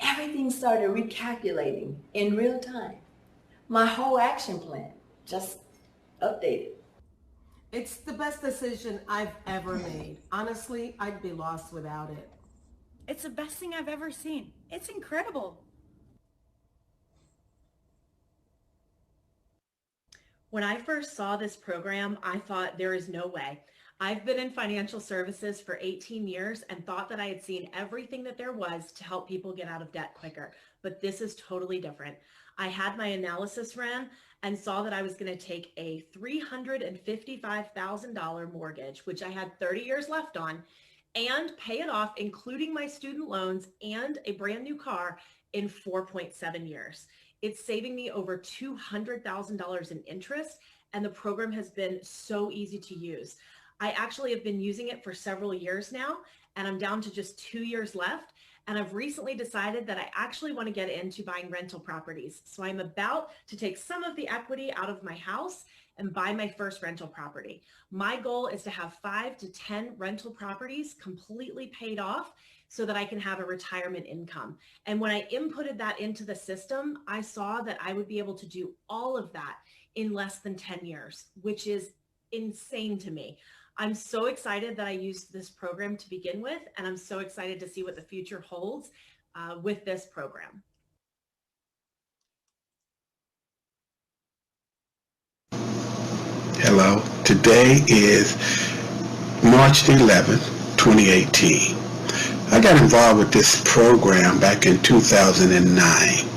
Everything started recalculating in real time. My whole action plan just updated. It's the best decision I've ever made. Honestly, I'd be lost without it. It's the best thing I've ever seen. It's incredible. When I first saw this program, I thought there is no way. I've been in financial services for 18 years and thought that I had seen everything that there was to help people get out of debt quicker. But this is totally different. I had my analysis ran and saw that I was going to take a $355,000 mortgage, which I had 30 years left on, and pay it off, including my student loans and a brand new car, in 4.7 years. It's saving me over $200,000 in interest, and the program has been so easy to use. I actually have been using it for several years now, and I'm down to just 2 years left. And I've recently decided that I actually want to get into buying rental properties. So I'm about to take some of the equity out of my house and buy my first rental property. My goal is to have 5 to 10 rental properties completely paid off so that I can have a retirement income. And when I inputted that into the system, I saw that I would be able to do all of that in less than 10 years, which is insane to me. I'm so excited that I used this program to begin with, and I'm so excited to see what the future holds with this program. Hello, today is March the 11th, 2018. I got involved with this program back in 2009.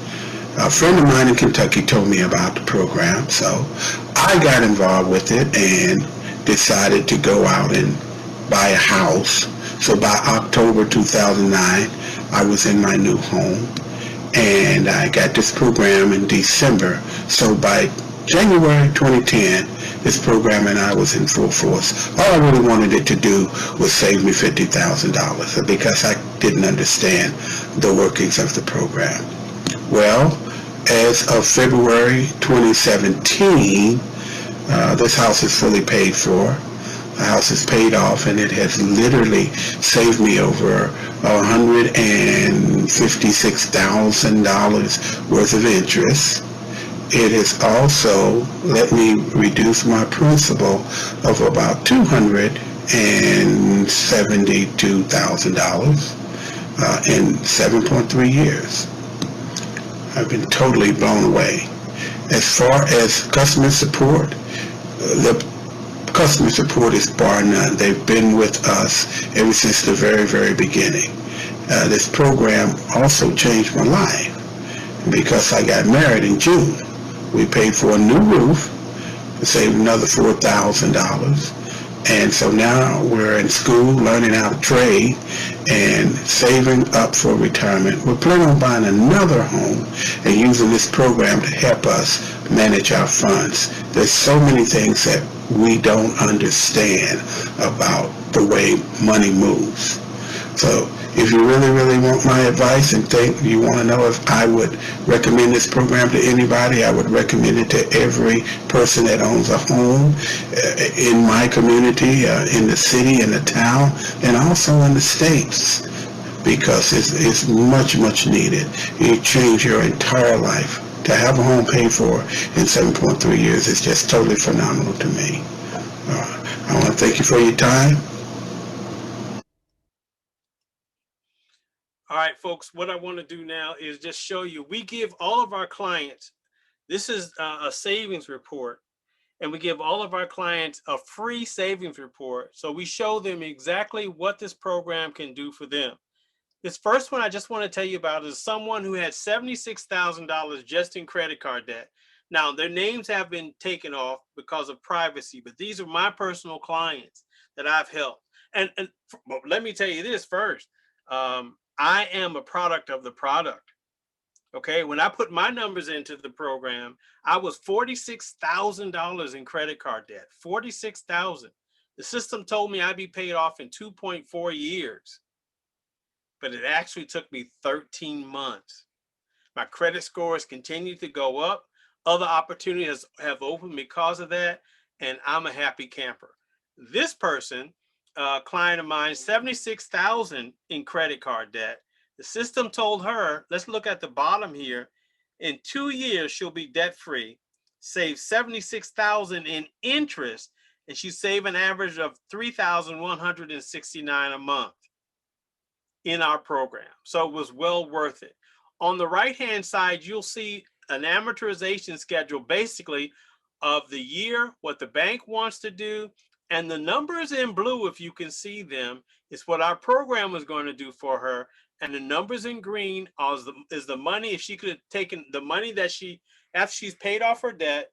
A friend of mine in Kentucky told me about the program, so I got involved with it and decided to go out and buy a house. So by October 2009, I was in my new home, and I got this program in December. So by January 2010, this program and I was in full force. All I really wanted it to do was save me $50,000 because I didn't understand the workings of the program. Well, as of February 2017, this house is fully paid for. The house is paid off, and it has literally saved me over $156,000 worth of interest. It has also let me reduce my principal of about $272,000 in 7.3 years. I've been totally blown away. As far as customer support, the customer support is bar none. They've been with us ever since the very, very beginning. This program also changed my life because I got married in June. We paid for a new roof, saved another $4,000. And so now we're in school learning how to trade and saving up for retirement. We're planning on buying another home and using this program to help us manage our funds. There's so many things that we don't understand about the way money moves. So if you really, really want my advice and think you want to know if I would recommend this program to anybody, I would recommend it to every person that owns a home in my community, in the city, in the town, and also in the states, because it's much, much needed. It changed your entire life. To have a home paid for in 7.3 years is just totally phenomenal to me. I want to thank you for your time. All right, folks, what I want to do now is just show you, we give all of our clients, this is a savings report, and we give all of our clients a free savings report. So we show them exactly what this program can do for them. This first one I just want to tell you about is someone who had $76,000 just in credit card debt. Now, their names have been taken off because of privacy, but these are my personal clients that I've helped. And let me tell you this first. I am a product of the product. Okay, when I put my numbers into the program, I was $46,000 in credit card debt. 46,000. The system told me I'd be paid off in 2.4 years, but it actually took me 13 months. My credit scores continue to go up. Other opportunities have opened because of that, and I'm a happy camper. This person, client of mine, 76,000 in credit card debt. The system told her, let's look at the bottom here. In 2 years, she'll be debt free, save 76,000 in interest, and she save an average of 3,169 a month in our program. So it was well worth it. On the right-hand side, you'll see an amortization schedule, basically of the year, what the bank wants to do, and the numbers in blue, if you can see them, is what our program is going to do for her. And the numbers in green is the money. If she could have taken the money that after she's paid off her debt,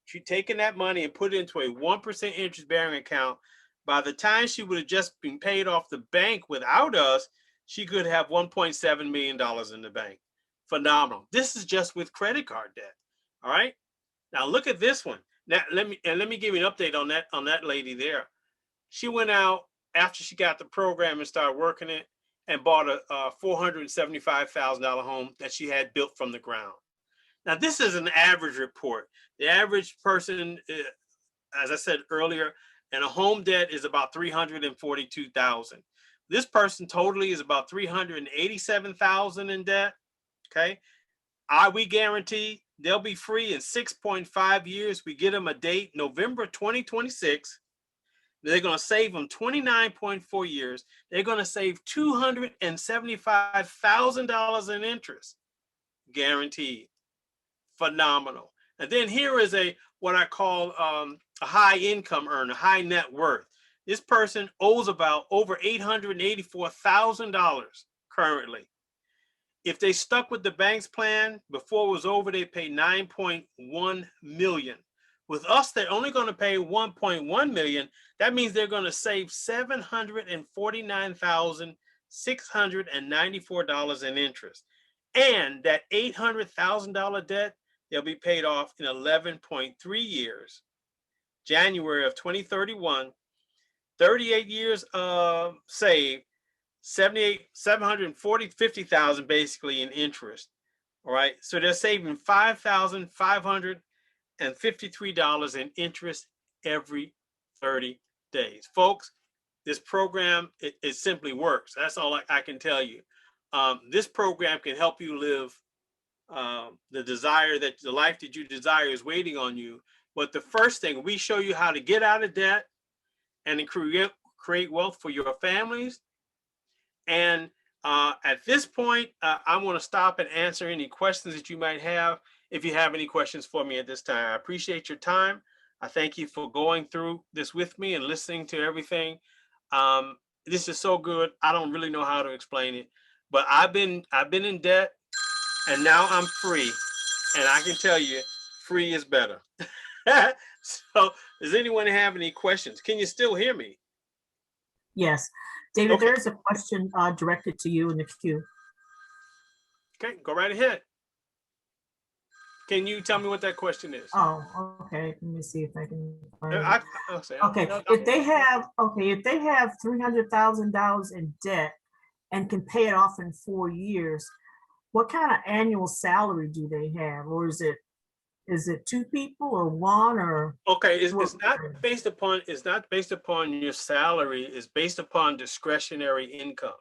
she'd taken that money and put it into a 1% interest bearing account. By the time she would have just been paid off the bank without us, she could have $1.7 million in the bank. Phenomenal. This is just with credit card debt. All right. Now look at this one. Now let me give you an update on that lady there. She went out after she got the program and started working it and bought a $475,000 home that she had built from the ground. Now this is an average report. The average person, as I said earlier, and a home debt is about $342,000. This person totally is about $387,000 in debt. Okay, we guarantee they'll be free in 6.5 years. We get them a date, November 2026. They're going to save them 29.4 years. They're going to save $275,000 in interest, guaranteed. Phenomenal. And then here is what I call a high income earner, high net worth. This person owes about over $884,000 currently. If they stuck with the bank's plan before it was over, they pay $9.1 million. With us, they're only going to pay $1.1 million. That means they're going to save $749,694 in interest. And that $800,000 debt, they'll be paid off in 11.3 years. January of 2031, 38 years saved, $750,000 basically in interest. All right. So they're saving $5,553 in interest every 30 days. Folks, this program, it simply works. That's all I can tell you. This program can help you live the life that you desire is waiting on you. But the first thing, we show you how to get out of debt and create wealth for your families. And at this point, I want to stop and answer any questions that you might have. If you have any questions for me at this time, I appreciate your time. I thank you for going through this with me and listening to everything. This is so good. I don't really know how to explain it, but I've been in debt, and now I'm free, and I can tell you, free is better. So, does anyone have any questions? Can you still hear me? Yes. David, Okay. there's a question directed to you in the queue. Okay, go right ahead. Can you tell me what that question is? Oh, okay. Let me see if I can find it. I'll say, Okay, no, if they have $300,000 in debt and can pay it off in 4 years, what kind of annual salary do they have? Or is it two people or one or? Okay, it's not based upon your salary. It's based upon discretionary income.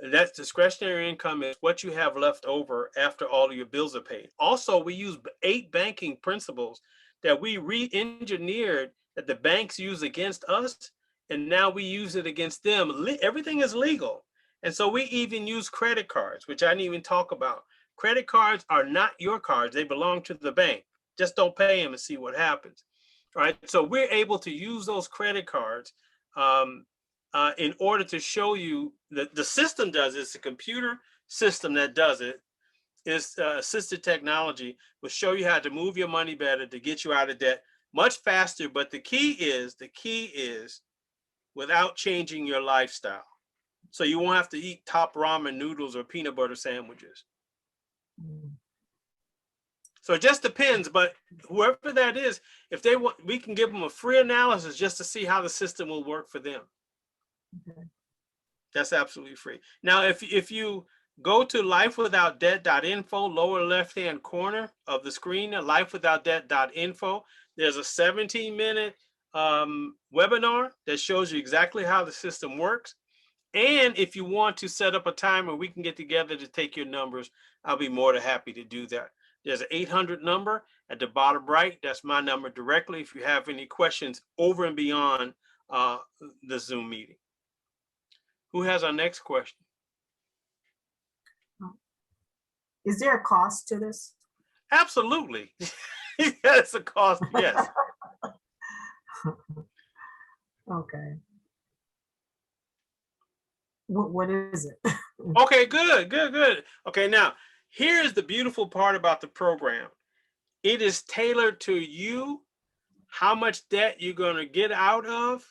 And that discretionary income is what you have left over after all of your bills are paid. Also, we use 8 banking principles that we re-engineered that the banks use against us, and now we use it against them. Everything is legal. And so we even use credit cards, which I didn't even talk about. Credit cards are not your cards. They belong to the bank. Just don't pay them and see what happens. All right. So we're able to use those credit cards in order to show you that the system does it. It's a computer system that does it. It's assisted technology will show you how to move your money better to get you out of debt much faster. But the key is without changing your lifestyle. So you won't have to eat top ramen noodles or peanut butter sandwiches. So it just depends, but whoever that is, if they want, we can give them a free analysis just to see how the system will work for them. Okay. That's absolutely free. Now, if you go to lifewithoutdebt.info, lower left-hand corner of the screen, lifewithoutdebt.info, there's a 17-minute webinar that shows you exactly how the system works. And if you want to set up a time where we can get together to take your numbers, I'll be more than happy to do that. There's an 800 number at the bottom right. That's my number directly if you have any questions over and beyond the Zoom meeting. Who has our next question? Is there a cost to this? Absolutely. Yes, a cost, yes. Okay. What is it? Okay, good. Okay, now, here's the beautiful part about the program. It is tailored to you, how much debt you're going to get out of,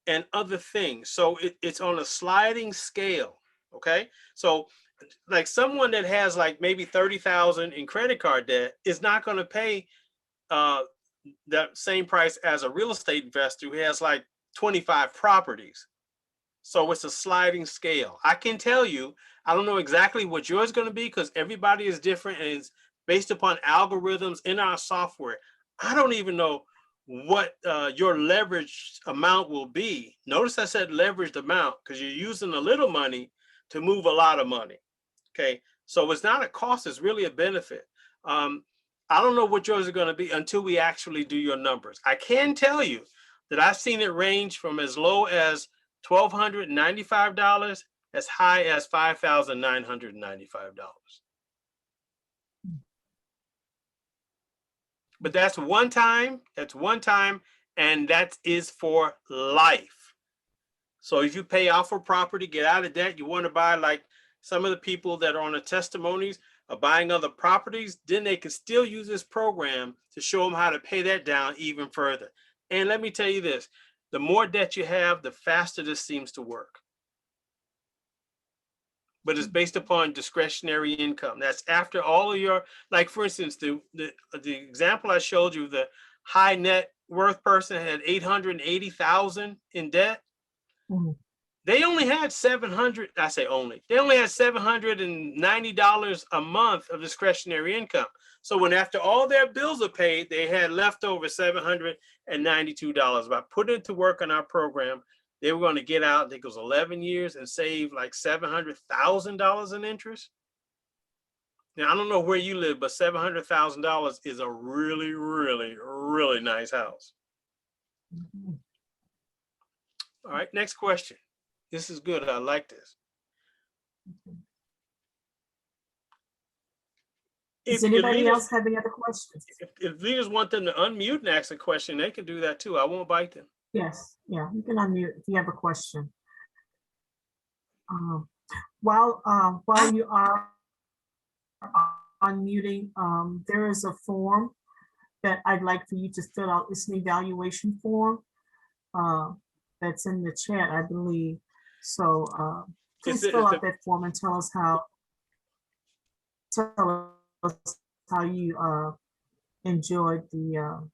and other things. So it's on a sliding scale, okay? So like someone that has like maybe 30,000 in credit card debt is not going to pay that same price as a real estate investor who has like 25 properties. So it's a sliding scale. I can tell you, I don't know exactly what yours is going to be because everybody is different and it's based upon algorithms in our software. I don't even know what your leverage amount will be. Notice I said leveraged amount because you're using a little money to move a lot of money. Okay, so it's not a cost, it's really a benefit. I don't know what yours are going to be until we actually do your numbers. I can tell you that I've seen it range from as low as $1,295 as high as $5,995. But that's one time, and that is for life. So if you pay off a property, get out of debt, you want to buy like some of the people that are on the testimonies are buying other properties, then they can still use this program to show them how to pay that down even further. And let me tell you this, the more debt you have, the faster this seems to work. But it's based upon discretionary income. That's after all of your, like for instance, the example I showed you, the high net worth person had 880,000 in debt. Mhm. They only had they only had $790 a month of discretionary income. So when after all their bills are paid, they had left over $792. By putting it to work on our program, they were going to get out, I think it was 11 years, and save like $700,000 in interest. Now, I don't know where you live, but $700,000 is a really, really, really nice house. Mhm. All right, next question. This is good. I like this. Does anybody else have any other questions? If leaders want them to unmute and ask a question, they can do that too. I won't bite them. Yes, yeah, you can unmute if you have a question. While you are unmuting, there is a form that I'd like for you to fill out. It's an evaluation form that's in the chat, I believe. So please fill out that form and tell us how you enjoyed the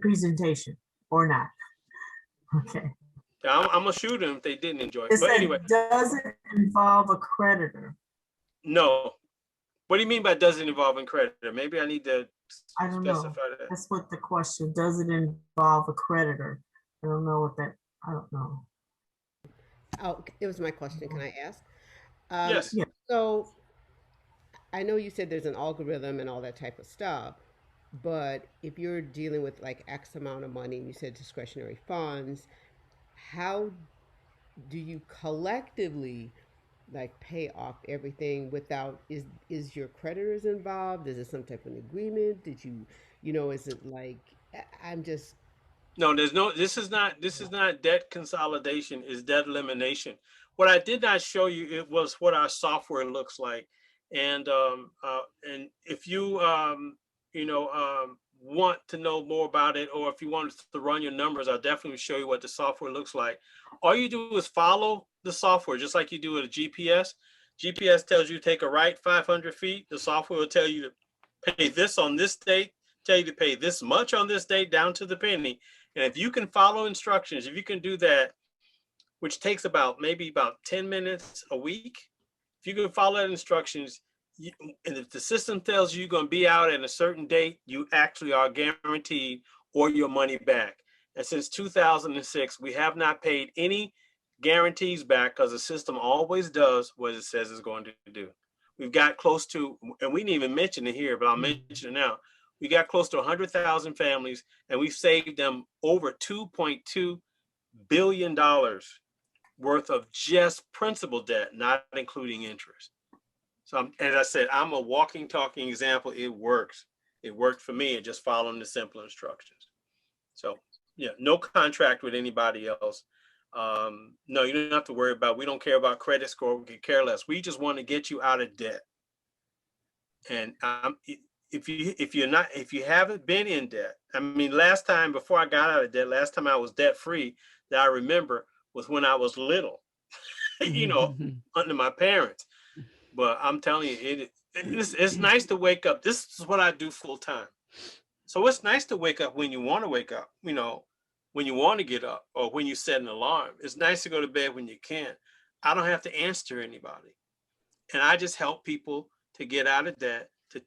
presentation or not. Okay. I'm gonna shoot them if they didn't enjoy it. It But said, anyway, does it involve a creditor? no. What do you mean by doesn't involve a creditor? Maybe I need to I don't know. specify that. That's what the question, does it involve a creditor? I don't know what that, I don't know. Oh, it was my question. Can I ask? Yes. Yeah. So I know you said there's an algorithm and all that type of stuff, but if you're dealing with like X amount of money, and you said discretionary funds, how do you collectively like pay off everything without, is your creditors involved? Is it some type of agreement? Did you know, is it like, I'm just, No, this is not debt consolidation, is debt elimination. What I did not show you, it was what our software looks like. And if you want to know more about it, or if you want to run your numbers, I'll definitely show you what the software looks like. All you do is follow the software, just like you do with a GPS. GPS tells you to take a right 500 feet. The software will tell you to pay this on this date, tell you to pay this much on this date down to the penny. And if you can follow instructions, if you can do that, which takes maybe about 10 minutes a week, if you can follow that instructions, and if the system tells you you're going to be out at a certain date, you actually are guaranteed or your money back. And since 2006, we have not paid any guarantees back because the system always does what it says it's going to do. We've got close to, and we didn't even mention it here, but I'll mention it now. We got close to 100,000 families, and we've saved them over $2.2 billion worth of just principal debt, not including interest. So, as I said, I'm a walking, talking example. It works. It worked for me, and just following the simple instructions. So, yeah, no contract with anybody else. No, you don't have to worry about. We don't care about credit score. We can care less. We just want to get you out of debt. And if you haven't been in debt, I mean, last time before I got out of debt, last time I was debt free that I remember was when I was little, you know, under my parents. But I'm telling you, it's nice to wake up. This is what I do full time. So it's nice to wake up when you want to wake up, you know, when you want to get up or when you set an alarm. It's nice to go to bed when you can. I don't have to answer anybody. And I just help people to get out of debt, to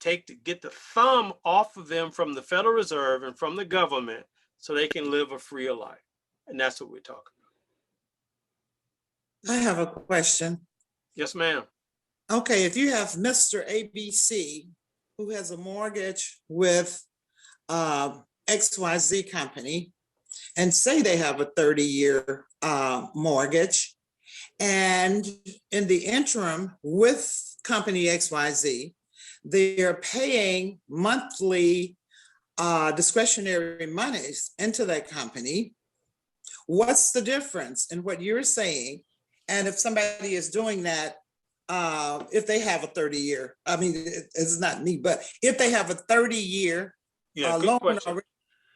get the thumb off of them from the Federal Reserve and from the government so they can live a freer life. And that's what we're talking about. I have a question. Yes, ma'am. Okay, if you have Mr. ABC who has a mortgage with XYZ company and say they have a 30-year mortgage, and in the interim with company XYZ, they're paying monthly discretionary monies into that company. What's the difference in what you're saying? And if somebody is doing that, if they have a 30-year, I mean, it's not me, but if they have a 30-year loan already,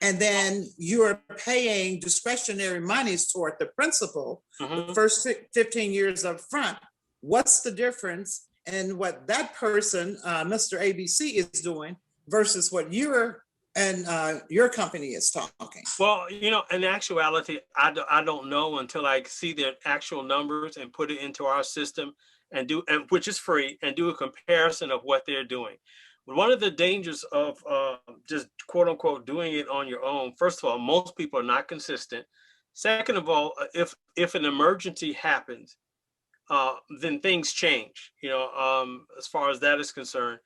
and then you're paying discretionary monies toward the principal, the first 15 years up front, what's the difference in what that person, Mr. ABC, is doing versus what your company is talking? Well, you know, in actuality, I don't know until I see their actual numbers and put it into our system and which is free, and do a comparison of what they're doing. But one of the dangers of just quote unquote doing it on your own, first of all, most people are not consistent. Second of all, if an emergency happens, then things change, you know, as far as that is concerned.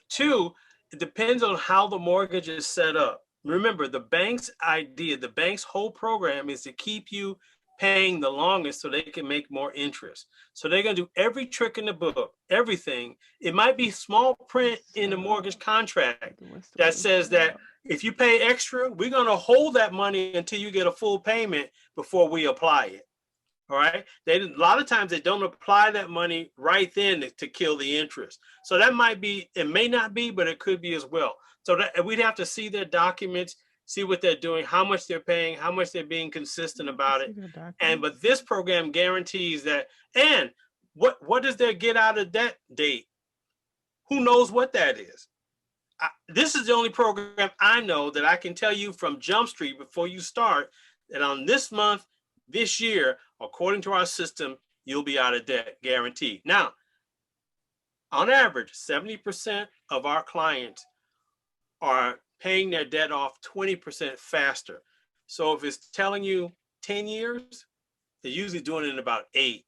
Two, it depends on how the mortgage is set up. Remember, the bank's idea, the bank's whole program is to keep you paying the longest so they can make more interest. So they're going to do every trick in the book, everything. It might be small print in the mortgage contract that says that if you pay extra, we're going to hold that money until you get a full payment before we apply it. All right. A lot of times they don't apply that money right then to kill the interest. So that might be, it may not be, but it could be as well. So that we'd have to see their documents, see what they're doing, how much they're paying, how much they're being consistent about it. But this program guarantees that. And what does their get out of debt date? Who knows what that is? This is the only program I know that I can tell you from Jump Street before you start that on this month, this year, according to our system, you'll be out of debt, guaranteed. Now, on average, 70% of our clients are paying their debt off 20% faster. So if it's telling you 10 years, they're usually doing it in about 8,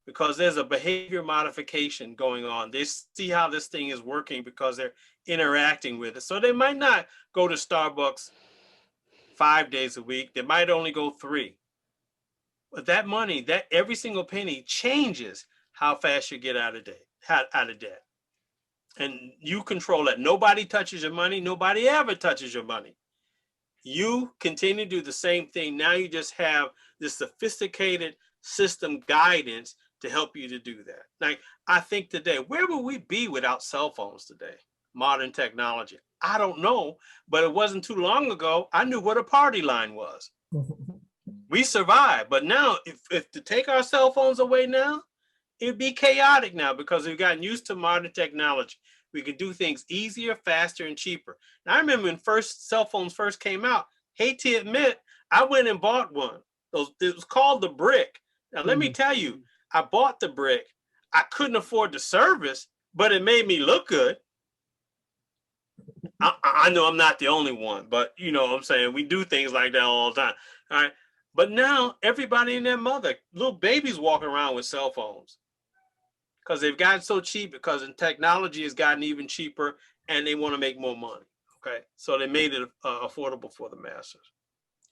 because there's a behavior modification going on. They see how this thing is working because they're interacting with it. So they might not go to Starbucks 5 days a week. They might only go 3. But that money, that every single penny changes how fast you get out of debt. And you control that. Nobody touches your money. Nobody ever touches your money. You continue to do the same thing. Now you just have this sophisticated system guidance to help you to do that. Like, I think today, where would we be without cell phones today? Modern technology. I don't know, but it wasn't too long ago, I knew what a party line was. We survived, but now if to take our cell phones away now, It'd be chaotic now because we've gotten used to modern technology. We can do things easier, faster, and cheaper. Now, I remember when cell phones first came out, hate to admit, I went and bought one. It was called the Brick. Now, let me tell you, I bought the Brick. I couldn't afford the service, but it made me look good. I know I'm not the only one, but you know what I'm saying? We do things like that all the time. All right. But now everybody and their mother, little babies walking around with cell phones because they've gotten so cheap because the technology has gotten even cheaper and they want to make more money. Okay. So they made it affordable for the masses.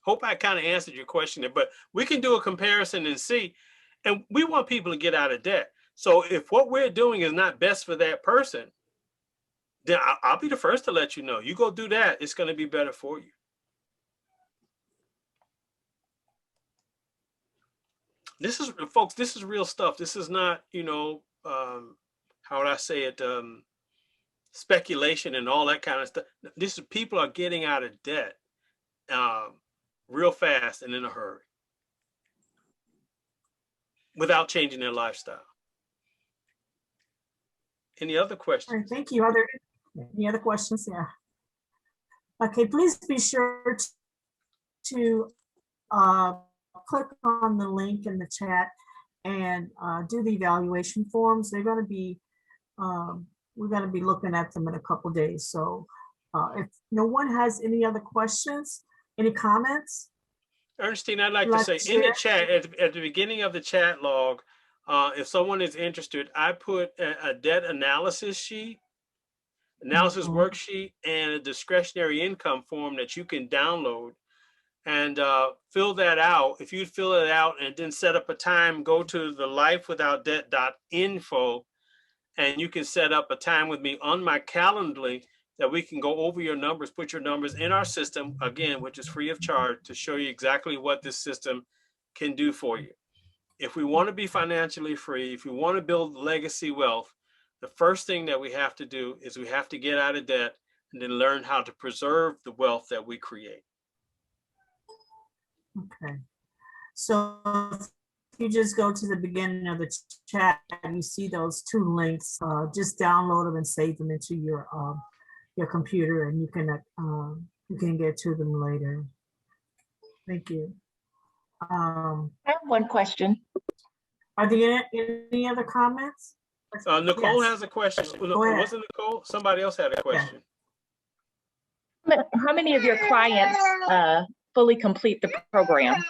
Hope I kind of answered your question there, but we can do a comparison and see. And we want people to get out of debt. So if what we're doing is not best for that person, then I'll be the first to let you know. You go do that, it's going to be better for you. This is, folks, this is real stuff. This is not, you know, how would I say it, speculation and all that kind of stuff. This is, people are getting out of debt real fast and in a hurry without changing their lifestyle. Any other questions? All right, thank you. Are there any other questions? Yeah. Okay, please be sure to click on the link in the chat and do the evaluation forms. They're going to be, we're going to be looking at them in a couple days. So if no one has any other questions, any comments? Ernestine, I'd like to say in the chat, at the beginning of the chat log, if someone is interested, I put a debt analysis sheet, analysis worksheet, and a discretionary income form that you can download and fill that out. If you fill it out and then set up a time, go to the lifewithoutdebt.info and you can set up a time with me on my Calendly that we can go over your numbers, put your numbers in our system, again, which is free of charge, to show you exactly what this system can do for you. If we want to be financially free, if we want to build legacy wealth, the first thing that we have to do is we have to get out of debt and then learn how to preserve the wealth that we create. Okay. So if you just go to the beginning of the chat and you see those two links, just download them and save them into your computer, and you can get to them later. Thank you. I have one question. Are there any other comments? Nicole Yes. has a question. Go ahead. Wasn't Nicole? Somebody else had a question. How many of your clients fully complete the program?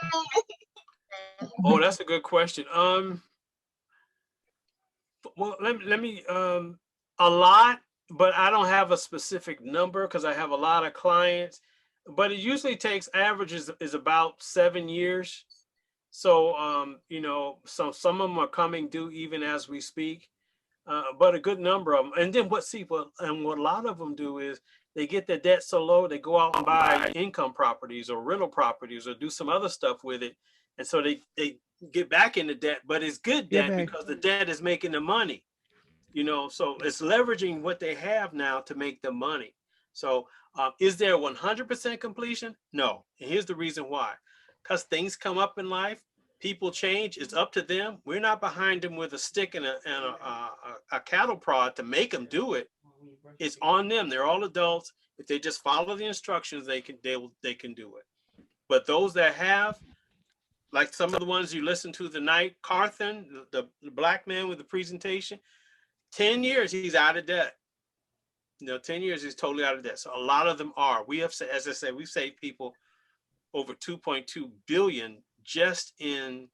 Oh, that's a good question. Well, let me a lot, but I don't have a specific number because I have a lot of clients. But it usually takes, averages is about 7 years. So you know, so some of them are coming due even as we speak. But a good number of them. And then what a lot of them do is they get their debt so low, they go out and buy income properties or rental properties or do some other stuff with it. And so they get back into debt, but it's good debt because the debt is making the money, you know, so it's leveraging what they have now to make the money. So is there 100% completion? No. And here's the reason why. Because things come up in life, people change, it's up to them. We're not behind them with a stick and a cattle prod to make them do it. It's on them. They're all adults. If they just follow the instructions, they can do it. But those that have, like some of the ones you listened to tonight, Carthen, the black man with the presentation, 10 years he's out of debt. You know, 10 years he's totally out of debt. So a lot of them are. We have, as I said, we've saved people over 2.2 billion just in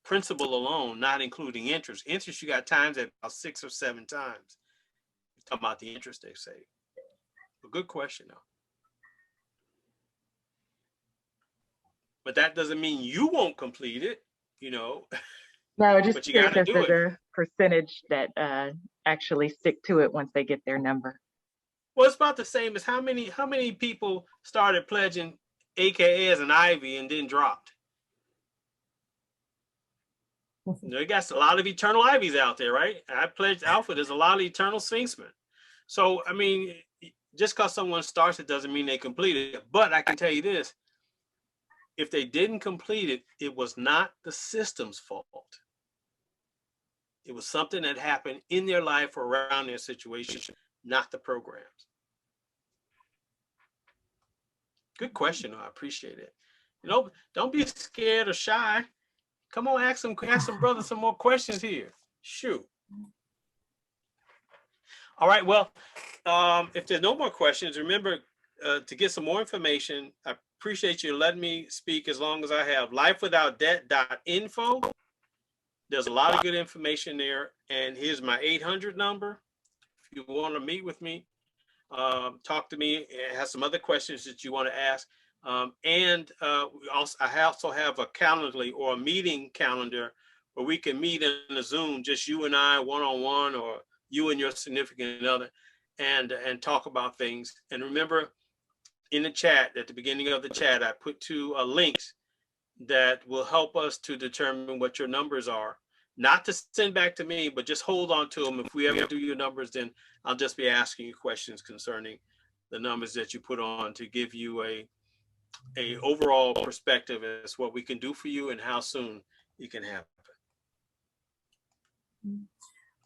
principal alone, not including interest. Interest you got times at about 6 or 7 times. Talking about the interest they save. A good question though. But that doesn't mean you won't complete it, you know. No, just but you curious gotta if do there's it. a percentage that actually stick to it once they get their number. Well, it's about the same as how many people started pledging AKA as an Ivy and then dropped. You know, you got a lot of eternal Ivies out there, right? I pledged Alpha. There's a lot of eternal Sphinxmen. So, I mean, just because someone starts it doesn't mean they complete it. But I can tell you this. If they didn't complete it, it was not the system's fault. It was something that happened in their life or around their situation, not the programs. Good question. I appreciate it. You know, don't be scared or shy. Come on, ask some brothers some more questions here. Shoot. All right. Well, if there's no more questions, remember to get some more information. I appreciate you letting me speak as long as I have. Lifewithoutdebt.info. There's a lot of good information there. And here's my 800 number. If you want to meet with me, talk to me, and have some other questions that you want to ask. I also have a Calendly or a meeting calendar where we can meet in a Zoom, just you and I, one-on-one, or you and your significant other, and talk about things. And remember, in the chat, at the beginning of the chat, I put two links that will help us to determine what your numbers are. Not to send back to me, but just hold on to them. If we ever do your numbers, then I'll just be asking you questions concerning the numbers that you put on to give you a overall perspective as what we can do for you and how soon you can have it.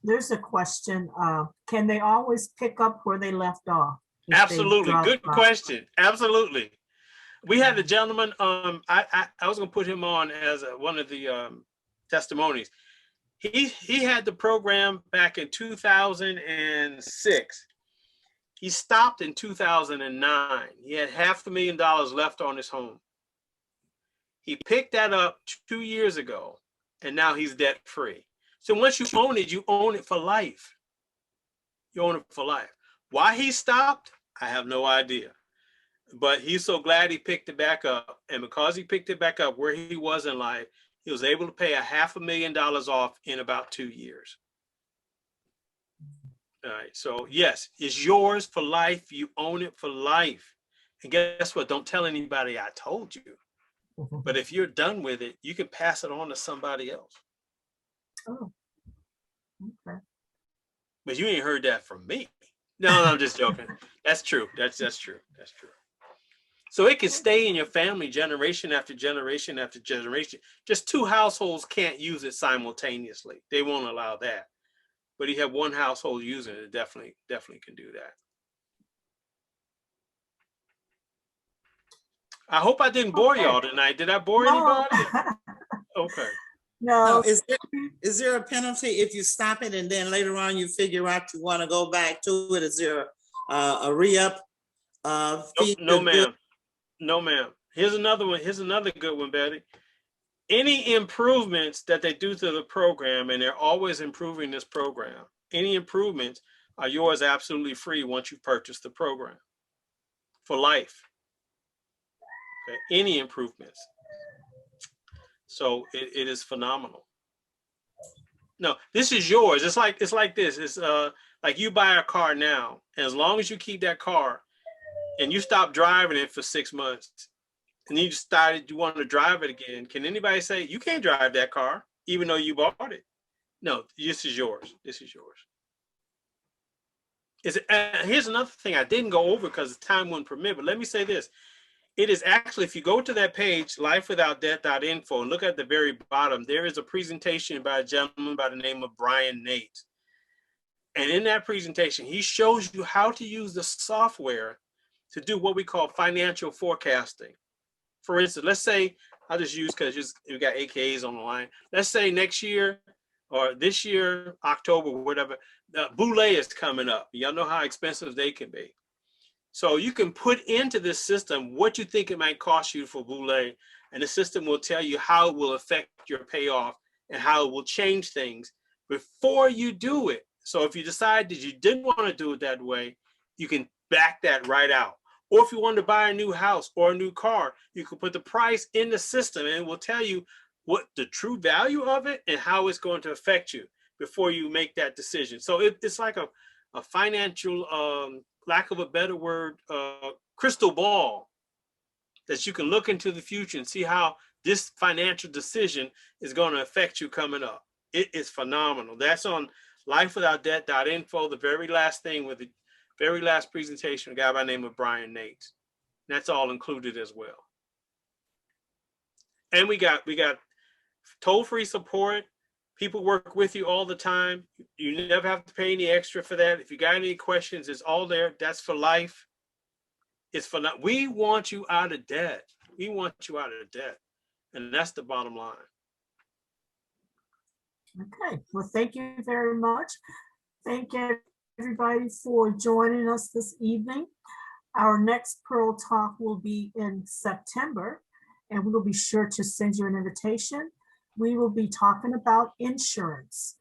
There's a question. Can they always pick up where they left off? Absolutely. Good question. Absolutely. We had a gentleman, I was going to put him on as one of the testimonies. He had the program back in 2006. He stopped in 2009. He had $500,000 left on his home. He picked that up 2 years ago, and now he's debt free. So once you own it for life. You own it for life. Why he stopped, I have no idea. But he's so glad he picked it back up. And because he picked it back up where he was in life, he was able to pay $500,000 off in about 2 years. All right. So yes, it's yours for life. You own it for life. And guess what? Don't tell anybody I told you. But if you're done with it, you can pass it on to somebody else. Oh, okay. But you ain't heard that from me. No, I'm just joking. That's true. That's true. That's true. So it can stay in your family generation after generation after generation. Just two households can't use it simultaneously. They won't allow that. But you have one household using it, definitely can do that. I hope I didn't bore y'all tonight. Did I bore anybody? Okay. No. Is there a penalty if you stop it and then later on you figure out you want to go back to it? Is there a re-up fee? No, ma'am. No, ma'am. Here's another one. Here's another good one, Betty. Any improvements that they do to the program, and they're always improving this program, any improvements are yours absolutely free once you purchase the program for life. Okay. Any improvements. So it is phenomenal. No, this is yours. It's like this. It's like you buy a car now, and as long as you keep that car and you stop driving it for 6 months, and you decided you want to drive it again, can anybody say you can't drive that car even though you bought it? No, this is yours. This is yours. Here's another thing I didn't go over because the time wouldn't permit, but let me say this. It is actually, if you go to that page, lifewithoutdebt.info, and look at the very bottom, there is a presentation by a gentleman by the name of Brian Nate. And in that presentation, he shows you how to use the software to do what we call financial forecasting. For instance, let's say, I'll just use because we got AKAs on the line. Let's say next year or this year, October, whatever, Boule is coming up. Y'all know how expensive they can be. So you can put into this system what you think it might cost you for Boule, and the system will tell you how it will affect your payoff and how it will change things before you do it. So if you decide that you didn't want to do it that way, you can back that right out. Or if you want to buy a new house or a new car, you can put the price in the system and it will tell you what the true value of it and how it's going to affect you before you make that decision. So it's like a financial, lack of a better word, crystal ball that you can look into the future and see how this financial decision is going to affect you coming up. It is phenomenal. That's on lifewithoutdebt.info, the very last thing with the very last presentation, a guy by the name of Brian Nate. That's all included as well. And we got toll-free support. People work with you all the time. You never have to pay any extra for that. If you got any questions, it's all there. That's for life. It's for not. We want you out of debt. We want you out of debt. And that's the bottom line. Okay, well, thank you very much. Thank everybody for joining us this evening. Our next Pearl Talk will be in September, and we will be sure to send you an invitation. We will be talking about insurance.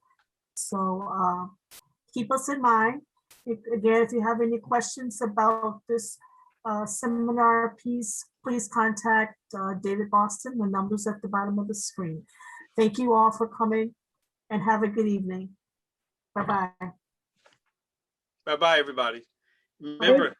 So keep us in mind. Again, if you have any questions about this seminar piece, please contact David Boston. The number's at the bottom of the screen. Thank you all for coming, and have a good evening. Bye-bye. Bye-bye, everybody. Remember,